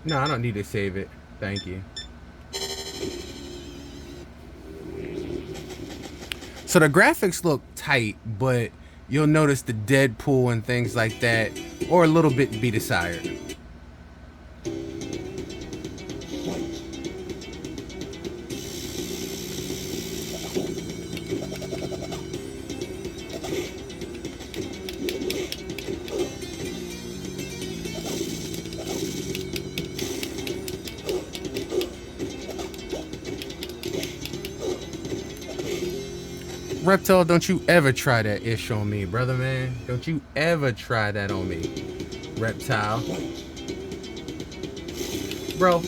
No, I don't need to save it. Thank you. So the graphics look tight, but you'll notice the Deadpool and things like that, or a little bit be desired. Reptile, don't you ever try that ish on me, brother, man. Don't you ever try that on me, Reptile. Bro.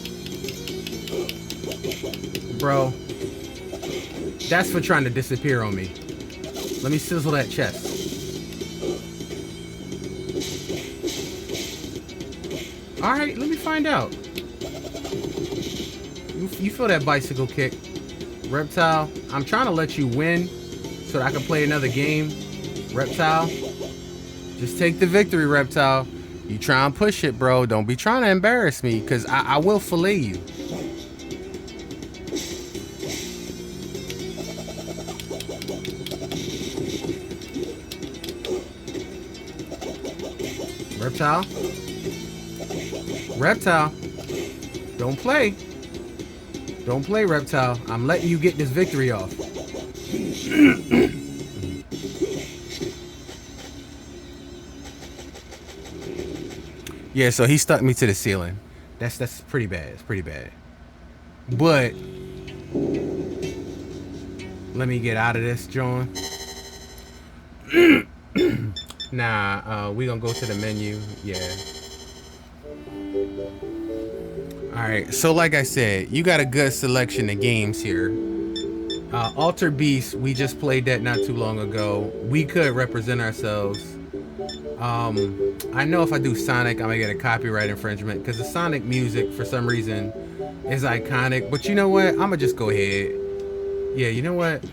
That's for trying to disappear on me. Let me sizzle that chest. Alright, let me find out. You feel that bicycle kick. Reptile, I'm trying to let you win so that I can play another game. Reptile, just take the victory, Reptile. You try and push it, bro. Don't be trying to embarrass me, because I will fillet you. Reptile. Reptile. Don't play. Don't play, Reptile. I'm letting you get this victory off. Yeah, so he stuck me to the ceiling. That's pretty bad. It's pretty bad. But let me get out of this, John. Nah, we gonna go to the menu. Yeah. Alright, so like I said, you got a good selection of games here. Alter Beast, we just played that not too long ago. We could represent ourselves. I know if I do Sonic, I'm gonna get a copyright infringement because the Sonic music, for some reason, is iconic. But you know what? I'm gonna just go ahead. Yeah, you know what?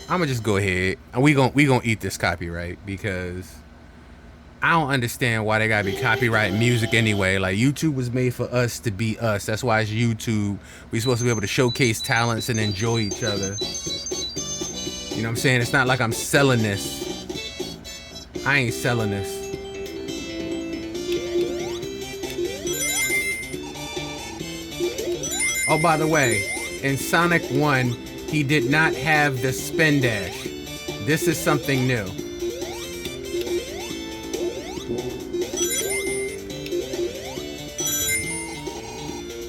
I'm gonna just go ahead and we gonna eat this copyright because I don't understand why they gotta be copyright music anyway. Like, YouTube was made for us to be us. That's why it's YouTube. We're supposed to be able to showcase talents and enjoy each other. You know what I'm saying? It's not like I'm selling this. I ain't selling this. Oh, by the way, in Sonic 1, he did not have the spin dash. This is something new.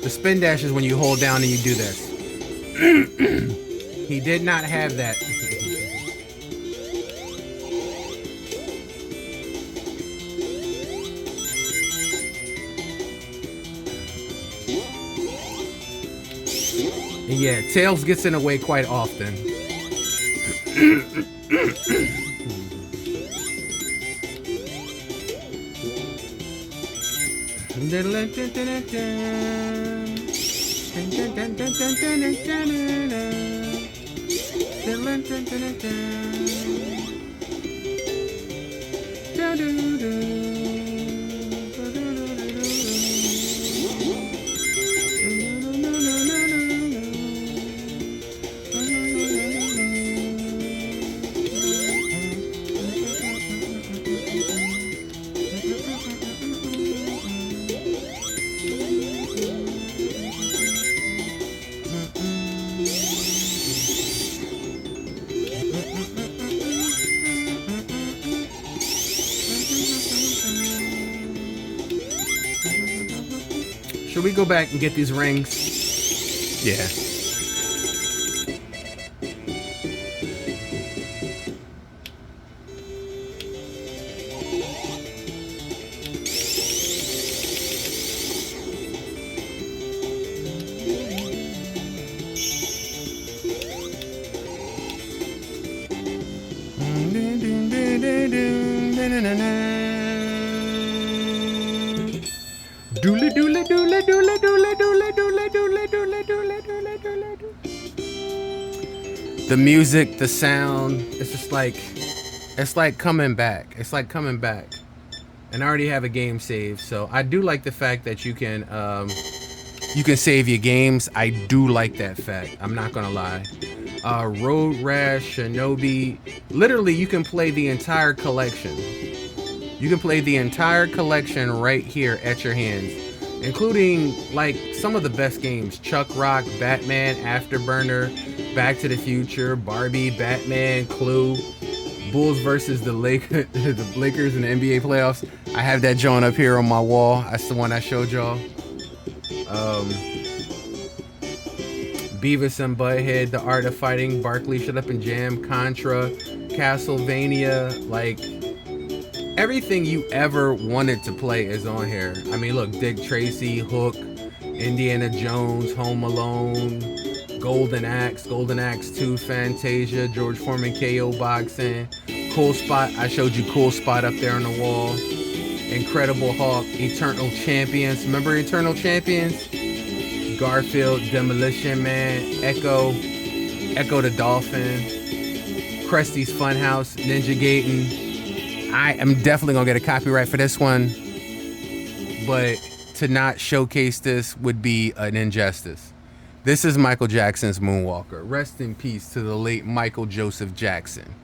The spin dash is when you hold down and you do this. He did not have that. And yeah, Tails gets in the way quite often. Should we go back and get these rings? Yeah. Doole doole doole doole doole doole doole doole doole doole doole doole. The music, the sound, it's just like, it's like coming back. It's like coming back. And I already have a game saved, so I do like the fact that you can save your games. I do like that fact. I'm not gonna lie. Road Rash, Shinobi, literally you can play the entire collection. You can play the entire collection right here at your hands, including like some of the best games: Chuck Rock, Batman, Afterburner, Back to the Future, Barbie, Batman, Clue, Bulls versus the Lakers in the NBA playoffs. I have that joint up here on my wall. That's the one I showed y'all. Beavis and Butthead, The Art of Fighting, Barkley, Shut Up and Jam, Contra, Castlevania, like everything you ever wanted to play is on here. I mean, look, Dick Tracy, Hook, Indiana Jones, Home Alone, Golden Axe 2, Fantasia, George Foreman KO Boxing, Cool Spot. I showed you Cool Spot up there on the wall. Incredible Hulk, Eternal Champions. Remember Eternal Champions? Garfield, Demolition Man, Echo the Dolphin, Krusty's Funhouse, Ninja Gaiden. I am definitely gonna get a copyright for this one, but to not showcase this would be an injustice. This is Michael Jackson's Moonwalker. Rest in peace to the late Michael Joseph Jackson.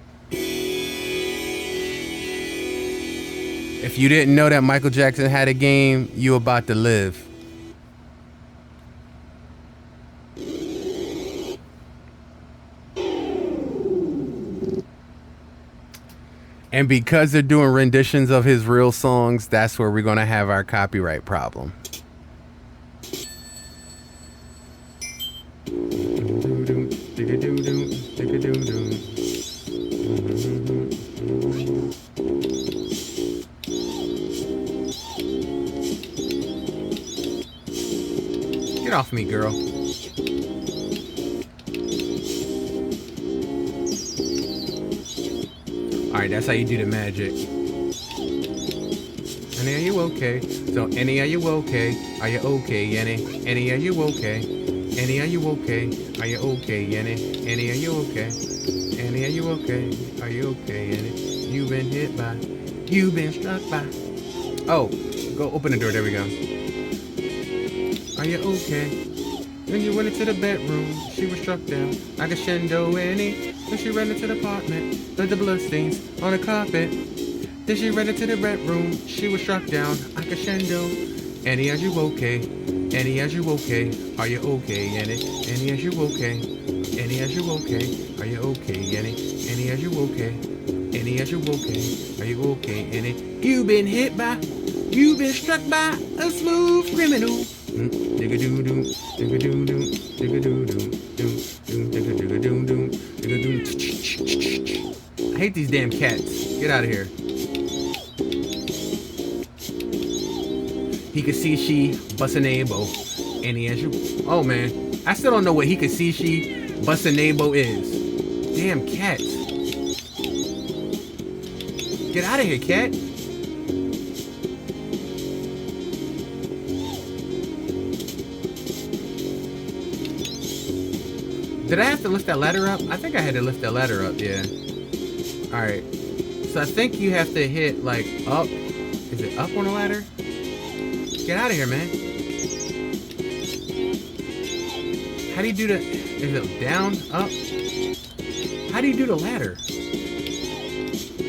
If you didn't know that Michael Jackson had a game, you about to live. And because they're doing renditions of his real songs, that's where we're going to have our copyright problem. Get off me, girl. Alright, that's how you do the magic. Annie, are you okay? So, Annie, are you okay? Are you okay, Annie? Annie, are you okay? Annie, are you okay? Are you okay, Annie? Annie, are you okay? Annie, are you okay? Are you okay, Annie? You've been hit by, you've been struck by. Oh, go open the door, there we go. Are you okay? When you went into the bedroom, she was struck down like a Shendo Annie. Then she ran into the apartment, let the bloodstains on the carpet. Then she ran into the bedroom, she was struck down like a Shendo. Annie, are you okay? Annie, are you okay? Are you okay, Annie? Annie, are you okay? Annie, are you okay? Are you okay, Annie? Annie, are you okay? Annie, are you okay? Are you okay, Annie? You've been hit by, you've been struck by a smooth criminal. I hate these damn cats. Get out of here. Hikasishi Busanabo. And oh man. I still don't know what Hikasishi Busanabo is. Damn cats. Get out of here, cat. Did I have to lift that ladder up? I think I had to lift that ladder up, yeah. Alright. So I think you have to hit, like, up. Is it up on the ladder? Get out of here, man. How do you do the... Is it down, up? How do you do the ladder?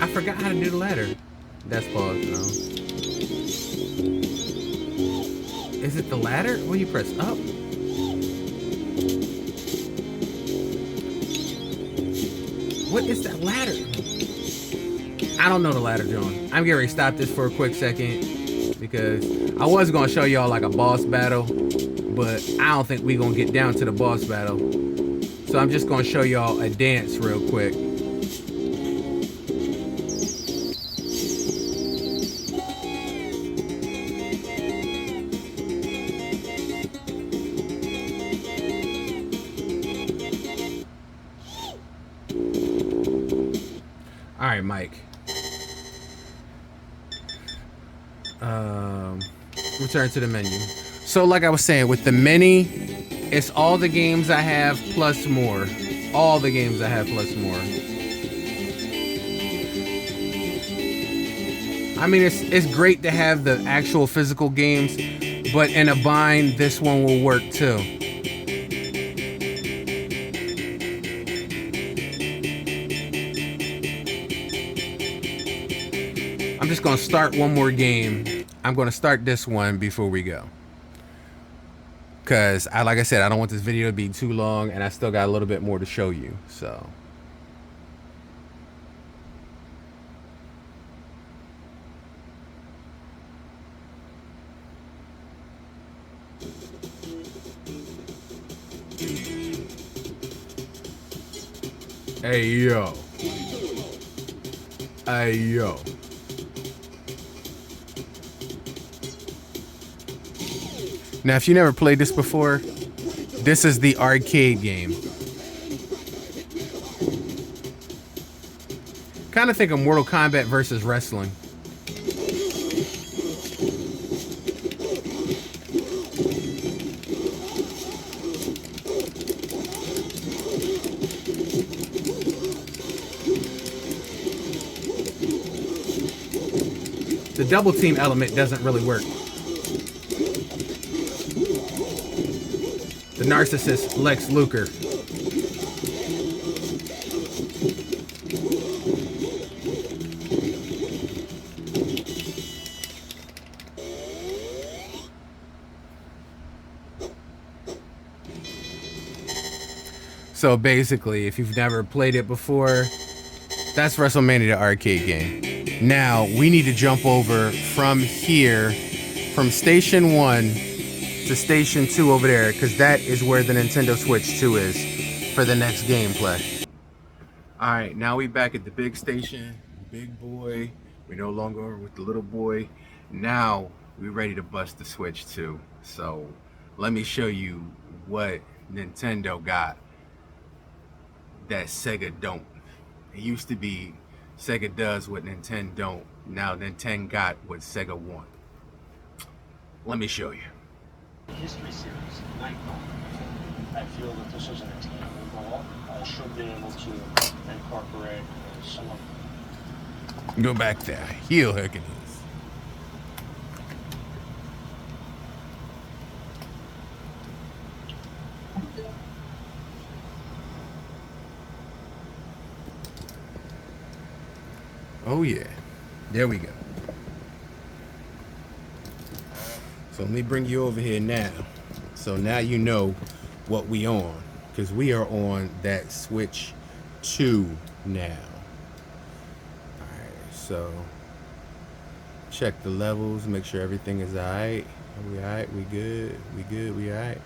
I forgot how to do the ladder. That's pause, no. Is it the ladder? When you press up? What is that ladder? I don't know the ladder, John. I'm getting ready to stop this for a quick second because I was going to show y'all like a boss battle, but I don't think we're going to get down to the boss battle. So I'm just going to show y'all a dance real quick. All right, Mike. Return to the menu. So like I was saying, with the mini, it's all the games I have plus more. All the games I have plus more. I mean, it's great to have the actual physical games, but in a bind, this one will work too. I'm just gonna start one more game. I'm gonna start this one before we go. Cause like I said, I don't want this video to be too long and I still got a little bit more to show you, so. Hey yo. Hey yo. Now, if you never played this before, this is the arcade game. Kind of think of Mortal Kombat versus wrestling. The double team element doesn't really work. The narcissist Lex Luger. So basically, if you've never played it before, that's WrestleMania the arcade game. Now, we need to jump over from here, from Station 1 to Station 2 over there, because that is where the Nintendo Switch 2 is for the next gameplay. Alright, now we back at the big station, big boy. We're no longer with the little boy. Now, we're ready to bust the Switch 2. So, let me show you what Nintendo got that Sega don't. It used to be Sega does what Nintendo don't. Now Nintendo got what Sega want. Let me show you. History series, Nightfall. I feel that this is an attainable goal. I should be able to incorporate some of... Go back there. Heel Hercules. Oh yeah. There we go. So let me bring you over here now. So now you know what we on, because we are on that Switch 2 now. Alright, so check the levels, make sure everything is alright. We alright? We good? We good? We alright?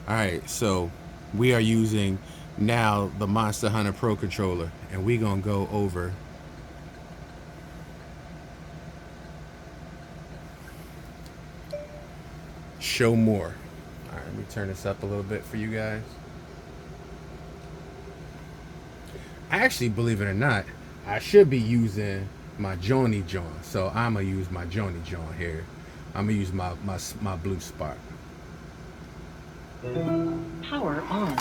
Alright, so we are using now the Monster Hunter Pro controller, and we gonna go over show more. Alright, let me turn this up a little bit for you guys. Actually, believe it or not, I should be using my Joni John. So I'm gonna use my Joni John here. I'm gonna use my blue spot. Power on.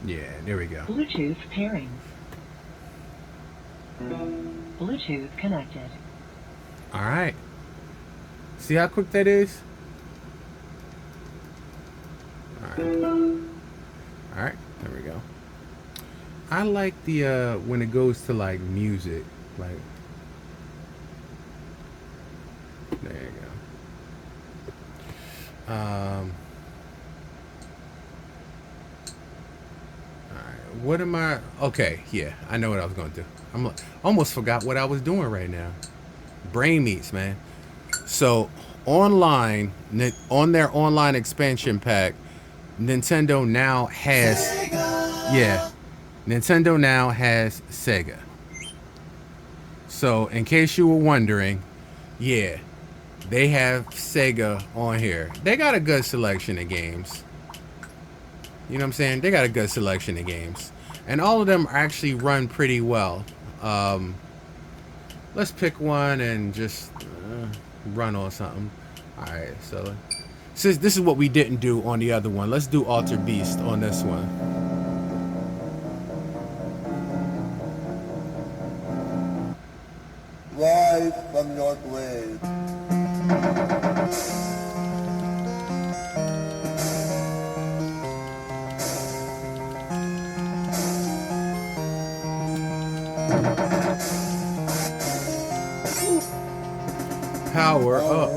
Yeah, there we go. Bluetooth pairing. Bluetooth connected. All right. See how quick that is? All right. All right. There we go. I like the when it goes to like music, like there you go. All right. What am I? Okay, yeah, I know what I was gonna do. Almost forgot what I was doing right now. Brain meats, man. So online, on their online expansion pack, Nintendo now has Nintendo now has Sega. So in case you were wondering, yeah, they have Sega on here. They got a good selection of games. You know what I'm saying? They got a good selection of games. And all of them actually run pretty well. Let's pick one and just run on something. Alright, so since this is what we didn't do on the other one, let's do Alter Beast on this one. Rise from your grave. Power up.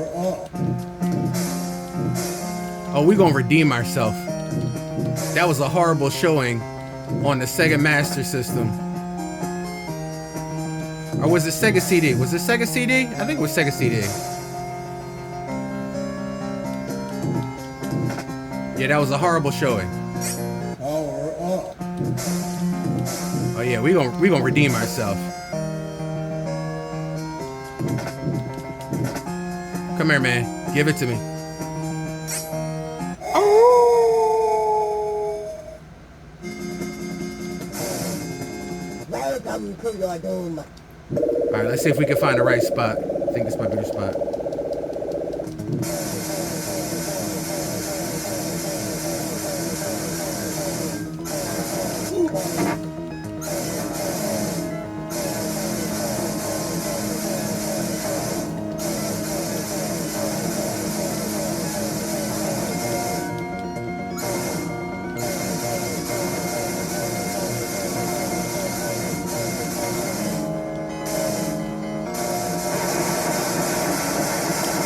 Oh, we gonna redeem ourselves. That was a horrible showing on the Sega Master System. Or was it Sega CD? Was it Sega CD? I think it was Sega CD. Yeah, that was a horrible showing. Power up. Oh yeah, we gonna redeem ourselves. Come here, man. Give it to me. Welcome to your doom. All right, let's see if we can find the right spot. I think this might be the spot.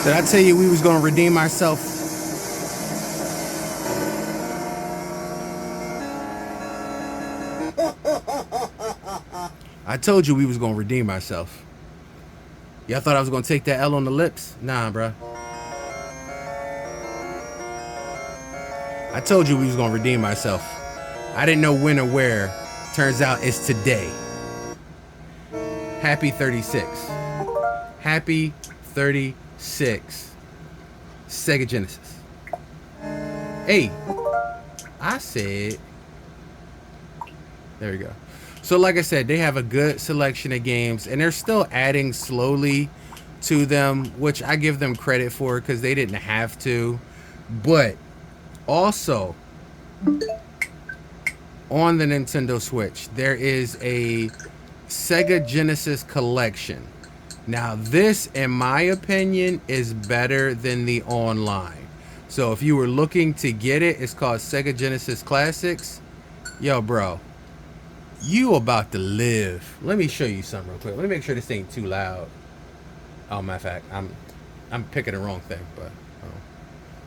Did I tell you we was gonna redeem ourselves? I told you we was gonna redeem ourselves. Y'all thought I was gonna take that L on the lips? Nah, bruh. I told you we was gonna redeem ourselves. I didn't know when or where. Turns out it's today. Happy 36. Happy 36. Sega Genesis. Hey, I said. There we go. So like I said, they have a good selection of games, and they're still adding slowly to them, which I give them credit for because they didn't have to. But also, on the Nintendo Switch, there is a Sega Genesis collection. Now, this, in my opinion, is better than the online. So if you were looking to get it, it's called Sega Genesis Classics. Yo, bro. You about to live. Let me show you something real quick. Let me make sure this ain't too loud. Oh, matter of fact, I'm picking the wrong thing, but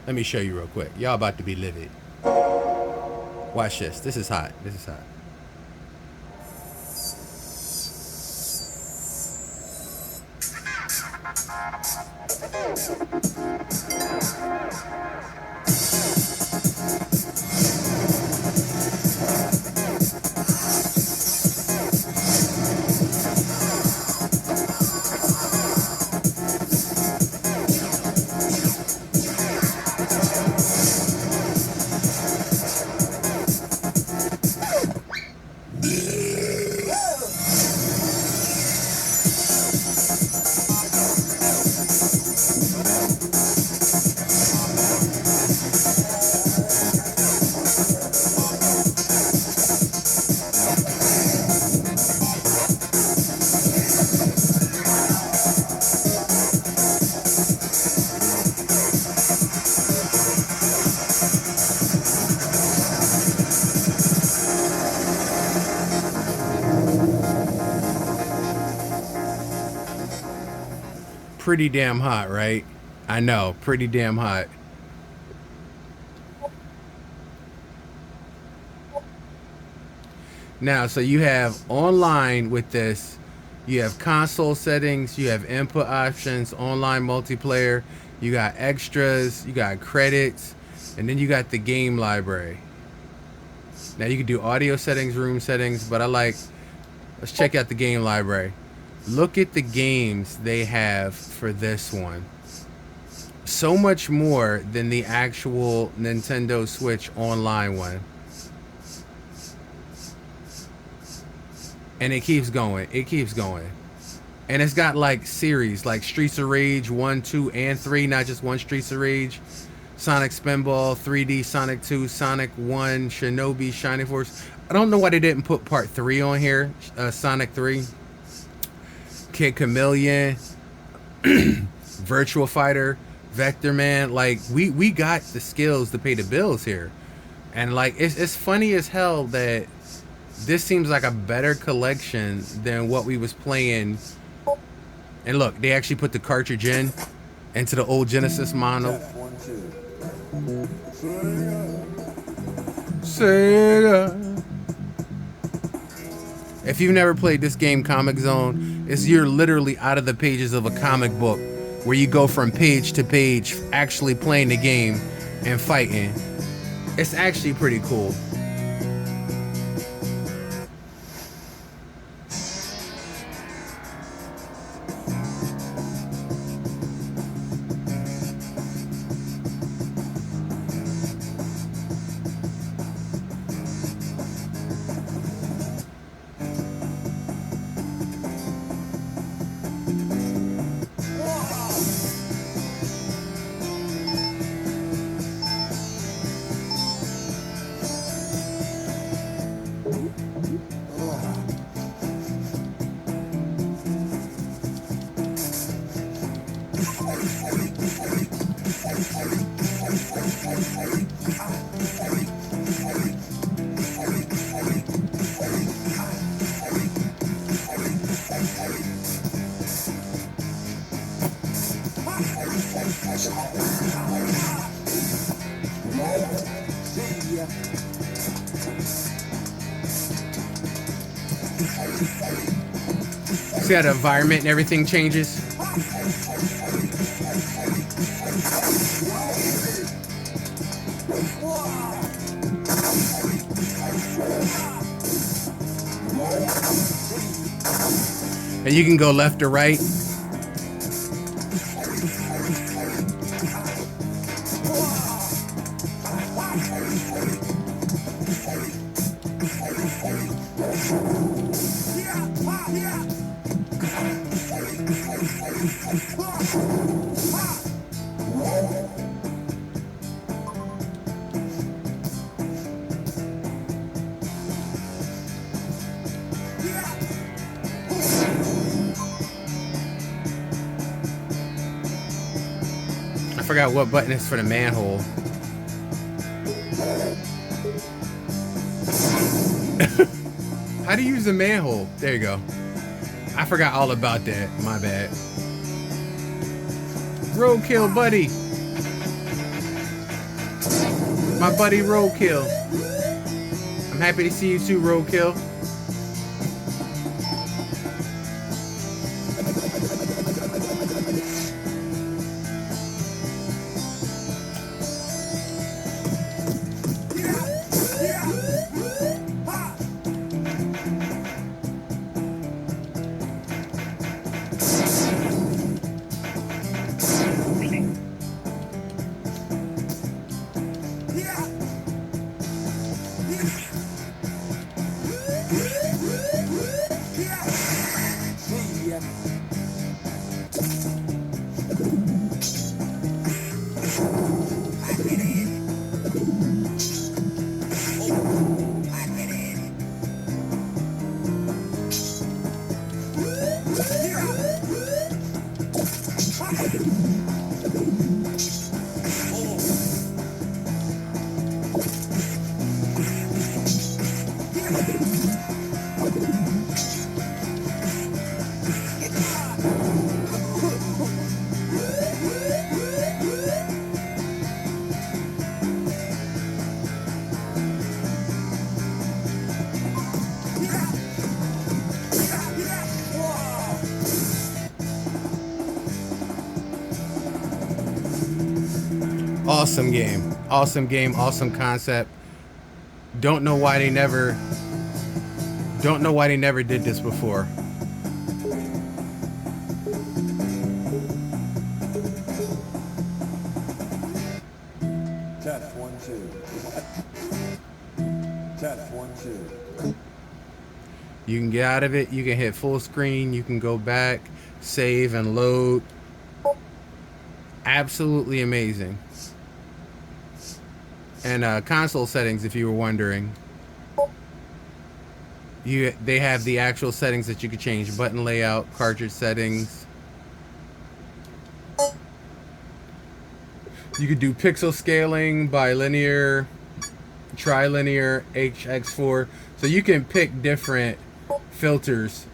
let me show you real quick. Y'all about to be livid. Watch this. This is hot. This is hot. Pretty damn hot, right? I know, pretty damn hot. Now, so you have online with this, you have console settings, you have input options, online multiplayer, you got extras, you got credits, and then you got the game library. Now you can do audio settings, room settings, but let's check out the game library. Look at the games they have for this one. So much more than the actual Nintendo Switch online one. And it keeps going. It keeps going. And it's got like series, like Streets of Rage 1, 2, and 3, not just one Streets of Rage. Sonic Spinball, 3D Sonic 2, Sonic 1, Shinobi, Shining Force. I don't know why they didn't put part 3 on here. Sonic 3. Kid Chameleon. Virtual Fighter. Vector Man. Like, we got the skills to pay the bills here. And like, it's funny as hell that this seems like a better collection than what we was playing. And look, they actually put the cartridge into the old Genesis mono. Sega. If you've never played this game, Comic Zone, you're literally out of the pages of a comic book where you go from page to page actually playing the game and fighting. It's actually pretty cool. See how the environment and everything changes? And you can go left or right. I forgot what button is for the manhole. How do you use the manhole? There you go. I forgot all about that. My bad. Roadkill, buddy. My buddy Roadkill. I'm happy to see you too, Roadkill. Awesome game. Awesome game. Awesome concept. Don't know why they never did this before. Test 1, 2. Test 1, 2. You can get out of it. You can hit full screen. You can go back, save, and load. Absolutely amazing. And console settings, if you were wondering, they have the actual settings that you could change: button layout, cartridge settings. You could do pixel scaling, bilinear, trilinear, HX4. So you can pick different filters,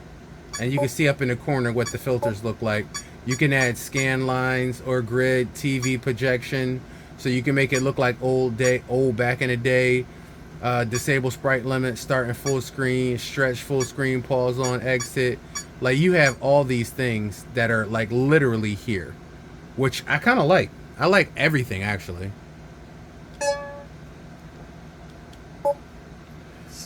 and you can see up in the corner what the filters look like. You can add scan lines or grid, TV projection, so you can make it look like old back in the day. Disable sprite limit, start in full screen, stretch full screen, pause on, exit. Like, you have all these things that are like literally here, which I kind of like. I like everything, actually.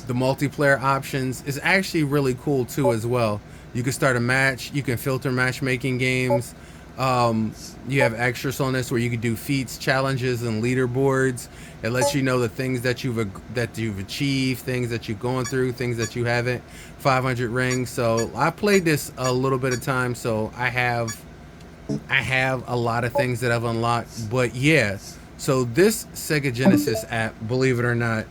The multiplayer options is actually really cool too as well. You can start a match. You can filter matchmaking games. You have extras on this where you can do feats, challenges, and leaderboards. It lets you know the things that you've achieved, things that you've gone through, things that you haven't. 500 rings. So I played this a little bit of time, so I have a lot of things that I've unlocked. But yeah, so this Sega Genesis app, believe it or not,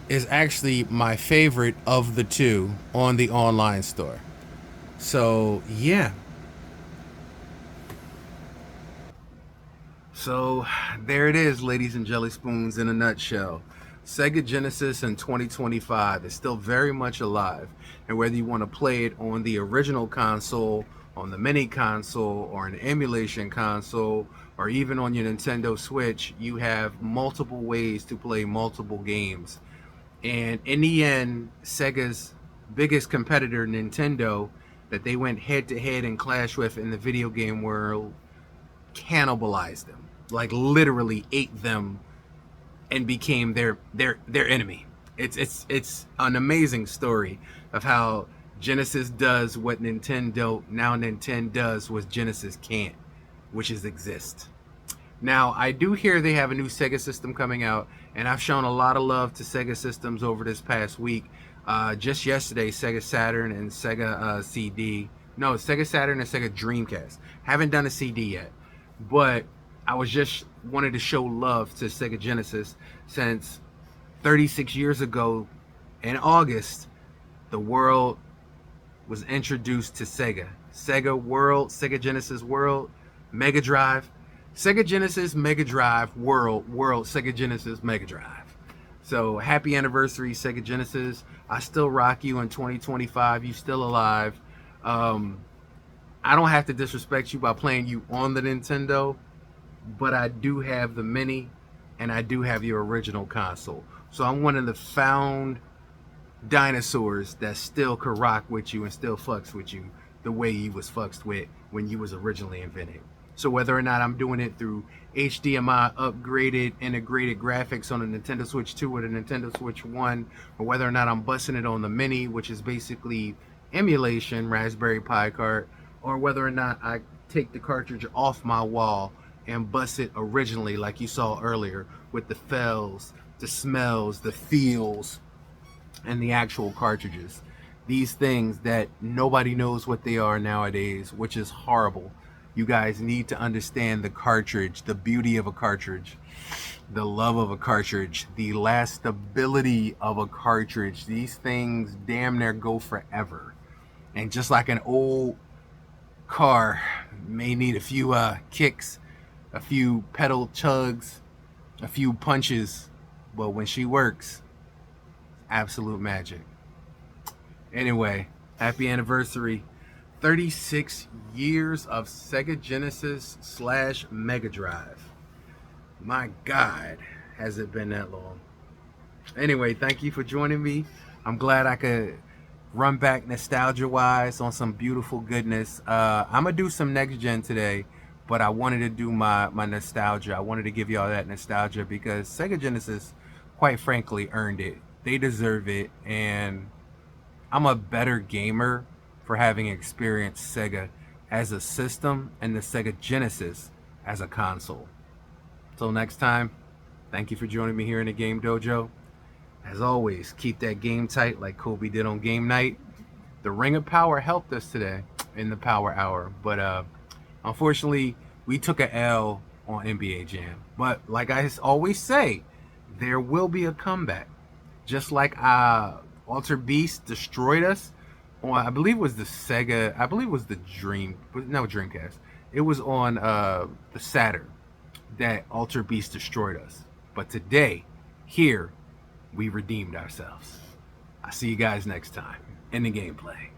is actually my favorite of the two on the online store. So yeah. So there it is, ladies and jelly spoons, in a nutshell. Sega Genesis in 2025 is still very much alive, and whether you want to play it on the original console, on the mini console, or an emulation console, or even on your Nintendo Switch, you have multiple ways to play multiple games. And in the end, Sega's biggest competitor, Nintendo, that they went head to head and clashed with in the video game world, cannibalized them. Like, literally ate them and became their enemy. It's an amazing story of how Genesis does what Nintendo does what Genesis can't, which is exist. Now, I do hear they have a new Sega system coming out, and I've shown a lot of love to Sega systems over this past week. Just yesterday, Sega Saturn and Sega CD. No, Sega Saturn and Sega Dreamcast. Haven't done a CD yet, but I was just wanted to show love to Sega Genesis, since 36 years ago in August, the world was introduced to Sega. Sega World, Sega Genesis World, Mega Drive. Sega Genesis, Mega Drive, World, Sega Genesis, Mega Drive. So happy anniversary, Sega Genesis. I still rock you in 2025. You still alive. I don't have to disrespect you by playing you on the Nintendo, but I do have the Mini, and I do have your original console. So I'm one of the found dinosaurs that still could rock with you and still fucks with you the way you was fucked with when you was originally invented. So whether or not I'm doing it through HDMI upgraded integrated graphics on a Nintendo Switch 2 or the Nintendo Switch 1, or whether or not I'm busting it on the Mini, which is basically emulation, Raspberry Pi card, or whether or not I take the cartridge off my wall and bust it originally like you saw earlier, with the fells, the smells, the feels, and the actual cartridges. These things that nobody knows what they are nowadays, which is horrible. You guys need to understand the cartridge, the beauty of a cartridge, the love of a cartridge, the lastability of a cartridge. These things damn near go forever. And just like an old car may need a few kicks, a few pedal chugs, a few punches, but when she works, absolute magic. Anyway, happy anniversary. 36 years of Sega Genesis / Mega Drive. My God, has it been that long? Anyway, thank you for joining me. I'm glad I could run back nostalgia-wise on some beautiful goodness. I'm going to do some next gen today, but I wanted to do my nostalgia. I wanted to give y'all that nostalgia because Sega Genesis, quite frankly, earned it. They deserve it, and I'm a better gamer for having experienced Sega as a system and the Sega Genesis as a console. Till next time, thank you for joining me here in the Game Dojo. As always, keep that game tight like Kobe did on game night. The Ring of Power helped us today in the Power Hour, but unfortunately, we took a L on NBA Jam. But like I always say, there will be a comeback. Just like Alter Beast destroyed us on, I believe it was the Sega, I believe it was the Dreamcast. It was on the Saturn that Alter Beast destroyed us. But today, here, we redeemed ourselves. I'll see you guys next time in the gameplay.